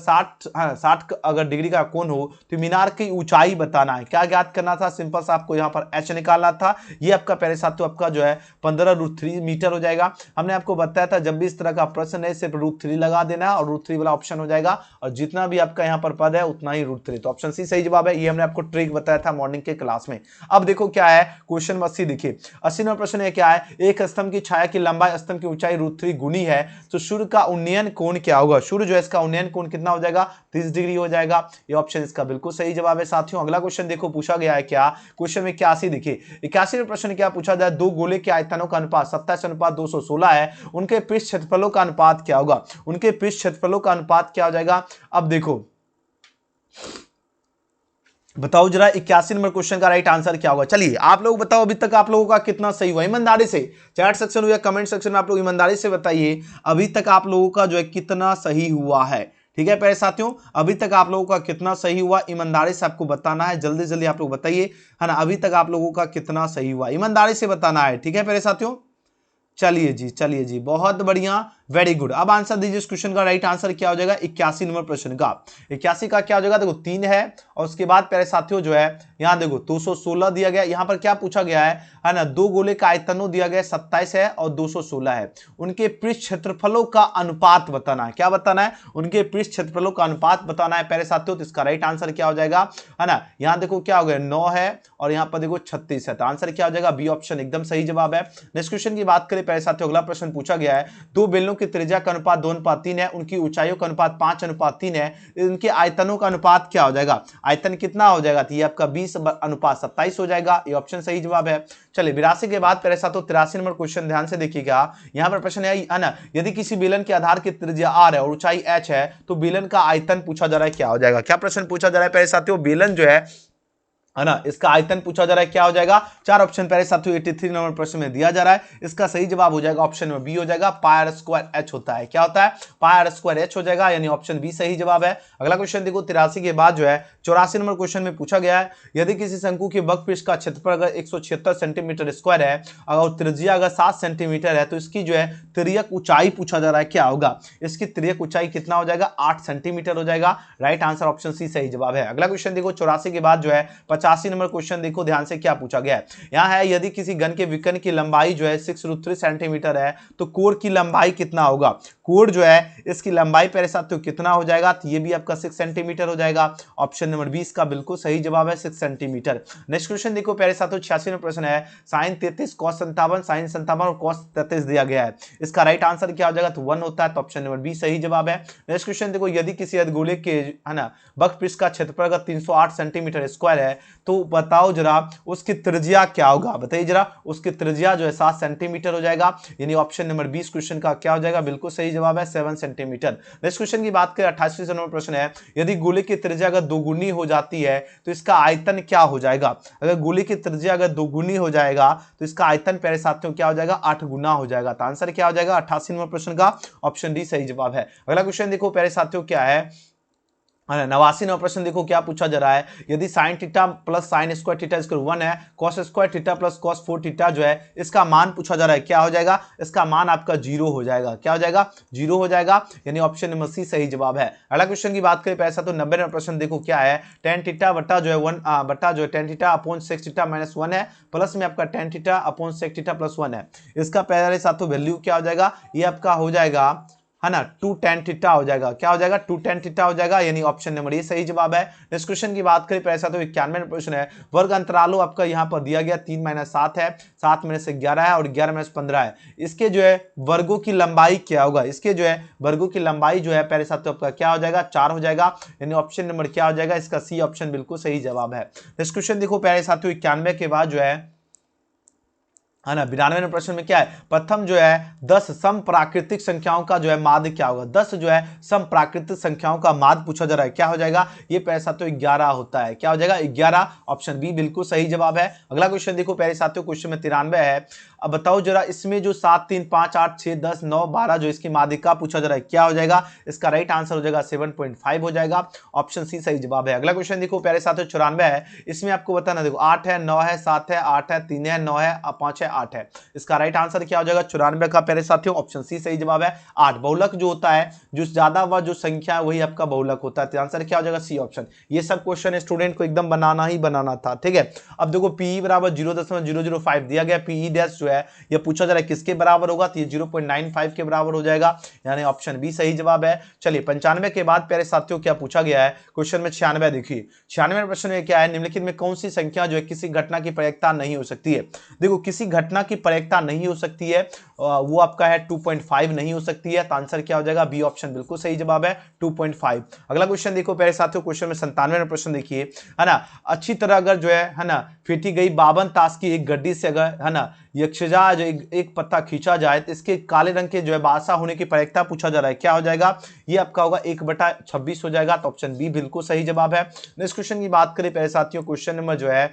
60 अगर डिग्री का कोण हो तो मीनार की ऊंचाई बताना है। क्या ज्ञात करना था, सिंपल सा आपको यहाँ पर एच निकालना था। ये आपका पहले साथियों आपका जो है 15√3 मीटर हो जाएगा। हमने आपको बताया था जब भी इस तरह का प्रश्न है सिर्फ √3 लगा देना और √3 वाला ऑप्शन हो जाएगा, और जितना भी आपका यहाँ पर पद है उतना ही √3, तो ऑप्शन सी सही जवाब है। ये हमने आपको ट्रिक बताया था मॉर्निंग के क्लास में। अब देखो क्या है क्वेश्चन 80 देखिए, 80 नंबर प्रश्न है क्या है, एक स्तंभ की छाया की लंबाई स्तंभ की ऊंचाई √3 गुनी है, तो सूर्य का उन्नयन कोण क्या होगा। सूर्य जो है इसका उन्नयन कोण कितना हो जाएगा, 30 डिग्री हो जाएगा। ये ऑप्शन इसका बिल्कुल सही जवाब है साथियों। अगला क्वेश्चन देखो पूछा गया है क्या, क्वेश्चन में 81 देखिए, 81 में प्रश्न क्या पूछा जाए, दो गोले के आयतनों का अनुपात 27:216 है, उनके पृष्ठ क्षेत्रफलों का अनुपात क्या होगा। उनके पृष्ठ क्षेत्रफलों का अनुपात क्या हो जाएगा। अब देखो बताओ जरा 81 नंबर क्वेश्चन का राइट आंसर क्या होगा। चलिए आप लोग बताओ अभी तक आप लोगों का कितना सही हुआ, ईमानदारी से चैट सेक्शन हो या कमेंट सेक्शन में आप लोग ईमानदारी से बताइए अभी तक आप लोगों का जो है कितना सही हुआ है। ठीक है प्यारे साथियों, अभी तक आप लोगों का कितना सही हुआ ईमानदारी से आपको बताना है, जल्दी जल्दी आप लोग बताइए, है ना, अभी तक आप लोगों का कितना सही हुआ ईमानदारी से बताना है। ठीक है प्यारे साथियों, चलिए जी बहुत बढ़िया, वेरी गुड। अब आंसर दीजिए इस क्वेश्चन का राइट आंसर क्या हो जाएगा 81 नंबर प्रश्न का। 81 का क्या हो जाएगा, देखो 3 है और उसके बाद प्यारे साथियों जो है यहाँ देखो 216 दिया गया। यहाँ पर क्या पूछा गया है ना, दो गोले का आयतनों दिया गया 27 है और 216 है, उनके पृष्ठ क्षेत्रफलों का अनुपात बताना है। क्या बताना है, उनके पृष्ठ क्षेत्रफलों का अनुपात बताना है प्यारे साथियों। तो इसका राइट आंसर क्या हो जाएगा, है ना, यहाँ देखो क्या हो गया 9 है और यहाँ पर देखो 36 है, तो आंसर क्या हो जाएगा बी ऑप्शन एकदम सही जवाब है। नेक्स्ट क्वेश्चन की बात करें प्यारे साथियों, अगला प्रश्न पूछा गया है, दो बेलनों की त्रिज्या का अनुपात 2:3 है, उनकी ऊंचाइयों का अनुपात 5:3 है, इनके आयतनों का अनुपात क्या हो जाएगा। आयतन कितना हो जाएगा, तो ये आपका 20:27 हो जाएगा, ये ऑप्शन सही जवाब है। चलिए 82 के बाद प्यारे साथियों 83 नंबर क्वेश्चन ध्यान से देखिएगा। यहाँ पर प्रश्न है ना, यदि किसी बेलन के आधार की त्रिज्या r है और ऊंचाई h है तो बेलन का आयतन पूछा जा रहा है क्या हो जाएगा। क्या प्रश्न पूछा जा रहा है प्यारे साथियों, बेलन जो है ना, इसका आयतन पूछा जा रहा है क्या हो जाएगा। चार ऑप्शन पहले साथियों 83 नंबर प्रश्न में दिया जा रहा है, इसका सही जवाब हो जाएगा ऑप्शन में बी हो जाएगा, πr² होता है। क्या होता है, πr² हो जाएगा, यानी ऑप्शन बी सही जवाब है। अगला क्वेश्चन देखो 83 के बाद जो है 84 नंबर क्वेश्चन में पूछा गया है, यदि किसी शंकु के वक्रपृष्ठ का क्षेत्रफल अगर 176 सेंटीमीटर स्क्वायर है और त्रिज्या अगर 7 सेंटीमीटर है, तो इसकी जो है तिर्यक ऊंचाई पूछा जा रहा है क्या होगा। इसकी तिर्यक ऊंचाई कितना हो जाएगा, 8 सेंटीमीटर हो जाएगा। राइट आंसर ऑप्शन सी सही जवाब है। अगला क्वेश्चन देखो 84 के बाद जो है 85 नंबर क्वेश्चन देखो ध्यान से क्या पूछा गया है। यहाँ है यदि किसी घन के विकर्ण की लंबाई जो है 6√3 सेंटीमीटर है तो कोण की लंबाई कितना होगा। कोण जो है इसकी लंबाई पहले साथ तो कितना हो जाएगा, तो ये भी आपका 6 सेंटीमीटर हो जाएगा। ऑप्शन नंबर 20 का बिल्कुल सही जवाब है 6 सेंटीमीटर। नेक्स्ट क्वेश्चन देखो पहले साथ 86 में प्रश्न है, sin 33 cos 57 sin 57 और cos 33 दिया गया है, इसका राइट आंसर क्या हो जाएगा, तो 1 होता है, तो ऑप्शन नंबर बी सही जवाब है। नेक्स्ट क्वेश्चन देखो, यदि किसी अर्धगोले के है ना वक्रपृष्ठ का क्षेत्रफल अगर 308 सेंटीमीटर स्क्वायर है तो बताओ जरा उसकी त्रिज्या क्या होगा। बताइए जरा, उसकी त्रिज्या जो है 7 सेंटीमीटर हो जाएगा, यानी ऑप्शन नंबर 20 क्वेश्चन का क्या हो जाएगा, बिल्कुल सही जवाब है 7 सेंटीमीटर। नेक्स्ट क्वेश्चन की बात करें 88 नंबर प्रश्न है, यदि गोले की त्रिज्या अगर दोगुनी हो जाती है तो इसका आयतन क्या हो जाएगा। अगर गोले की त्रिज्या अगर दोगुनी हो जाएगा तो इसका आयतन प्यारे साथियों क्या हो जाएगा, 8 गुना हो जाएगा। तो आंसर क्या हो जाएगा 88 नंबर प्रश्न का ऑप्शन डी सही जवाब है। अगला क्वेश्चन देखो प्यारे साथियों क्या है, है ना। 89वां प्रश्न देखो क्या पूछा जा रहा है, यदि sine theta plus sine square theta equal 1 है, cos square theta plus cos 4 theta जो है इसका मान पूछा जा रहा है, क्या हो जाएगा, इसका मान आपका 0 हो जाएगा, क्या हो जाएगा, 0 हो जाएगा, यानी ऑप्शन नंबर सी सही जवाब है। अगला क्वेश्चन की बात करें पैसा तो 90वां प्रश्न देखो क्या है, tan थीटा बटा जो है 1 बटा जो है tan theta upon sec theta minus 1 है, प्लस में आपका tan theta upon sec theta plus 1 है, इसका पहले साथों वैल्यू क्या हो जाएगा, ये आपका हो जाएगा, है ना, 2 tan थीटा हो जाएगा, क्या हो जाएगा, 2 tan थीटा हो जाएगा, यानी ऑप्शन नंबर ए सही जवाब है। नेक्स्ट क्वेश्चन की बात करें पैसा तो 91वां प्रश्न है, वर्ग अंतरालो आपका यहां पर दिया गया 3 - 7 है, 7 में से 11 है और 11 - 15 है, इसके जो है वर्गों की लंबाई क्या होगा, इसके जो है वर्गों की लंबाई जो है पहले साथ तो आपका क्या हो जाएगा, 4 हो जाएगा, यानी ऑप्शन नंबर क्या हो जाएगा, इसका सी ऑप्शन बिल्कुल सही जवाब है। नेक्स्ट क्वेश्चन देखो पहले साथियों 91 के बाद जो है ना 92वें प्रश्न में क्या है, प्रथम जो है 10 सम प्राकृतिक संख्याओं का जो है माध्य क्या होगा, 10 जो है सम प्राकृतिक संख्याओं का माध्य पूछा जा रहा है, क्या हो जाएगा, ये पहले साथियों 11 होता है, क्या हो जाएगा 11, ऑप्शन बी बिल्कुल सही जवाब है। अगला क्वेश्चन देखो पहले साथियों क्वेश्चन में 93 है, अब बताओ जरा इसमें जो 7 3 5 8 6 10 9 12 जो इसकी माध्यिका पूछा जा रहा है, क्या हो जाएगा, इसका राइट आंसर हो जाएगा 7.5 हो जाएगा, ऑप्शन सी सही जवाब है। अगला क्वेश्चन देखो पहले साथियों 94 है, इसमें आपको बताना देखो 8 है 9 है 7 है 8 है 3 है 9 है 5 है 8 है, इसका राइट आंसर क्या हो जाएगा 94 का पहले साथियों ऑप्शन सी सही जवाब है। 8 बहुलक जो होता है, जो ज्यादा व जो संख्या है वही आपका बहुलक होता है, तो आंसर क्या हो जाएगा सी ऑप्शन। ये सब क्वेश्चन स्टूडेंट को एकदम बनाना ही बनाना था, ठीक है। अब देखो पीई बराबर 0.005 दिया गया, पीई डैश जो है ये पूछा जा रहा है किसके बराबर होगा, तो ये 0.95 के बराबर हो जाएगा, यानी ऑप्शन बी सही जवाब है। चलिए 95 के बाद प्यारे साथियों क्या पूछा गया है क्वेश्चन में 96 देखिए, 96 प्रश्न में क्या है, निम्नलिखित में कौन सी संख्या जो है किसी घटना की प्रयेकता नहीं हो सकती है। देखो किसी घटना की प्रयेकता नहीं हो सकती है, वो आपका है 2.5 नहीं हो सकती है, तो आंसर क्या हो जाएगा बी ऑप्शन बिल्कुल सही जवाब है 2.5। अगला क्वेश्चन देखो प्यारे साथियों क्वेश्चन में 97 प्रश्न देखिए, है ना, अच्छी तरह अगर जो है ना फेंटी गई 52 ताश की एक गड्डी से अगर है ना यक्षजा जो एक पत्ता खींचा जाए तो इसके काले रंग के जो है बादशाह होने की प्रयेकता पूछा जा रहा है, क्या हो जाएगा, ये आपका होगा 1/26 हो जाएगा, तो ऑप्शन बी बिल्कुल सही जवाब है। नेक्स्ट क्वेश्चन की बात करें प्यारे साथियों क्वेश्चन नंबर जो है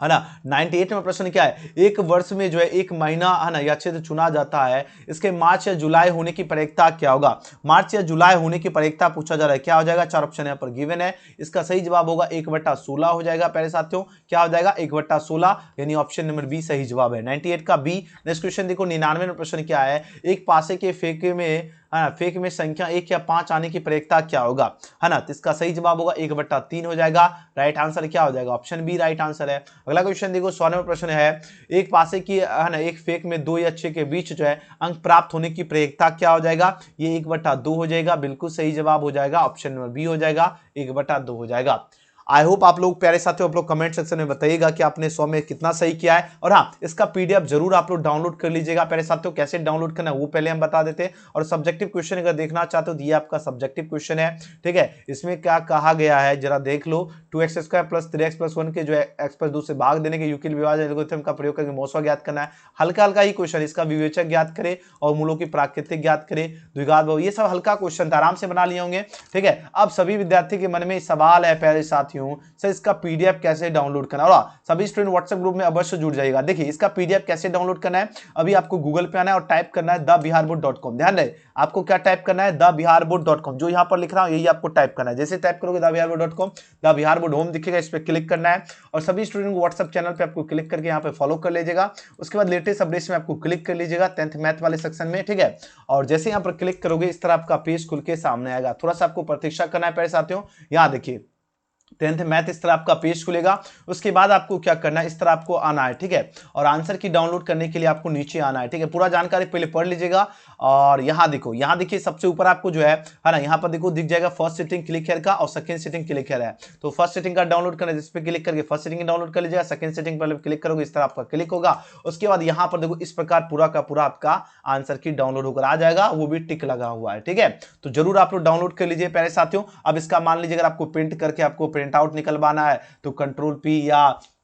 ना 98 में प्रश्न क्या है, एक वर्ष में जो है एक महीना है ना या क्षेत्र चुना जाता है, इसके मार्च या जुलाई होने की प्रयेकता क्या होगा, मार्च या जुलाई होने की प्रयेकता पूछा जा रहा है, क्या हो जाएगा, 4 ऑप्शन यहाँ पर गिवन है, इसका सही जवाब होगा 1/16 हो जाएगा प्यारे साथियों, क्या हो जाएगा 1/16, यानी ऑप्शन नंबर बी सही जवाब है 98 का बी। नेक्स्ट क्वेश्चन देखो 99 में प्रश्न क्या है, एक पासे के फेंके में फेक में संख्या 1 या 5 आने की प्रयेकता क्या होगा, है ना, तो इसका सही जवाब होगा 1/3 हो जाएगा, राइट आंसर क्या हो जाएगा, ऑप्शन बी राइट आंसर है। अगला क्वेश्चन देखो 100वां प्रश्न है, एक पासे की है ना एक फेक में 2 या 6 के बीच जो है अंक प्राप्त होने की प्रयेकता क्या हो जाएगा, ये 1/2 हो जाएगा, बिल्कुल सही जवाब हो जाएगा, ऑप्शन नंबर बी हो जाएगा 1/2 हो जाएगा। आई होप आप लोग प्यारे साथियों आप लोग कमेंट सेक्शन में बताइएगा कि आपने 100 में कितना सही किया है, और हाँ इसका पीडीएफ जरूर आप लोग डाउनलोड कर लीजिएगा प्यारे साथियों, कैसे डाउनलोड करना है वो पहले हम बता देते हैं, और सब्जेक्टिव क्वेश्चन अगर देखना चाहते हो तो ये आपका सब्जेक्टिव क्वेश्चन है, ठीक है। इसमें क्या कहा गया है जरा देख लो, 2x² + 3x + 1 के जो है x/2 से भाग देने के यूक्लिड विभाजन एल्गोरिथम का प्रयोग करके मौसा ज्ञात करना है, हल्का हल्का ही क्वेश्चन, इसका विवेचक ज्ञात करे और मूलों की प्राकृतिक ज्ञात करे, द्विघात बहु, ये सब हल्का क्वेश्चन था, आराम से बना लिए होंगे, ठीक है। अब सभी विद्यार्थी के मन में सवाल है प्यारे साथियों, सर इसका पीडीएफ कैसे डाउनलोड करना है, और सभी स्टूडेंट व्हाट्सएप ग्रुप में अवश्य जुड़ जाइएगा। देखिए इसका पीडीएफ कैसे डाउनलोड करना है, अभी आपको गूगल पे आना है और टाइप करना है thebiharboard.com, ध्यान रहे आपको क्या टाइप करना है thebiharboard.com, जो यहां पर लिख रहा हूं यही आपको टाइप करना है, जैसे टाइप करोगे thebiharboard.com, thebiharboard होम दिखेगा, इस पर क्लिक करना है और सभी स्टूडेंट को व्हाट्सएप चैनल पे आपको क्लिक करके यहाँ पे फॉलो कर लीजिएगा, उसके बाद लेटेस्ट अपडेट्स में आपको क्लिक कर लीजिएगा 10th मैथ वाले सेक्शन में, ठीक है। और जैसे यहाँ पर क्लिक करोगे इस तरह आपका पेज खुल के सामने आएगा, थोड़ा सा आपको प्रतीक्षा करना है प्यारे साथियों। यहाँ देखिए 10th मैथ इस तरह आपका पेज खुलेगा, उसके बाद आपको क्या करना है, इस तरह आपको आना है, ठीक है, और आंसर की डाउनलोड करने के लिए आपको नीचे आना है, ठीक है। पूरा जानकारी पहले पढ़ लीजिएगा, और यहाँ देखो, यहाँ देखिए सबसे ऊपर आपको जो है ना यहाँ पर देखो दिख जाएगा फर्स्ट सेटिंग क्लिक हेयर का और सेकंड सेटिंग क्लिक हेयर है, तो फर्स्ट सेटिंग का डाउनलोड करना है, जिस पे क्लिक करके फर्स्ट सेटिंग डाउनलोड कर लीजिएगा, सेकंड सेटिंग पर क्लिक करोगे इस तरह आपका क्लिक होगा, उसके बाद यहाँ पर देखो इस प्रकार पूरा का पूरा आपका आंसर की डाउनलोड होकर आ जाएगा, वो भी टिक लगा हुआ है, ठीक है। तो जरूर आप लोग डाउनलोड कर लीजिए प्यारे साथियों। अब इसका मान लीजिए अगर आपको प्रिंट करके आपको प्रिंट आउट निकलवाना है तो कंट्रोल पी, या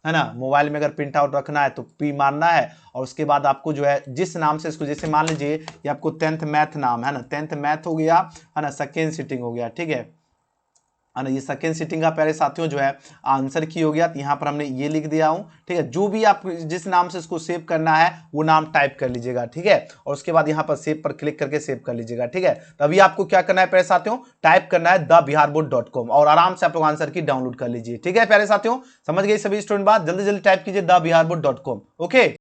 है ना मोबाइल में अगर प्रिंट आउट रखना है तो पी मारना है, और उसके बाद आपको जो है जिस नाम से इसको, जैसे मान लीजिए ये आपको 10th मैथ नाम है ना, 10th मैथ हो गया है ना, सेकेंड सिटिंग हो गया, ठीक है, ये सेकेंड सिटिंग का प्यारे साथियों जो है आंसर की हो गया। तो यहाँ पर हमने ये लिख दिया हूं, ठीक है। जो भी आप जिस नाम से इसको सेव करना है वो नाम टाइप कर लीजिएगा, ठीक है। और उसके बाद यहाँ पर सेव पर क्लिक करके सेव कर लीजिएगा, ठीक है। तभी आपको क्या करना है प्यारे साथियों, टाइप करना है thebiharboard.com और आराम से आप लोग आंसर की डाउनलोड कर लीजिए, ठीक है प्यारे साथियों। समझ गए सभी स्टूडेंट बात? जल्दी जल्दी टाइप कीजिए thebiharboard.com। ओके।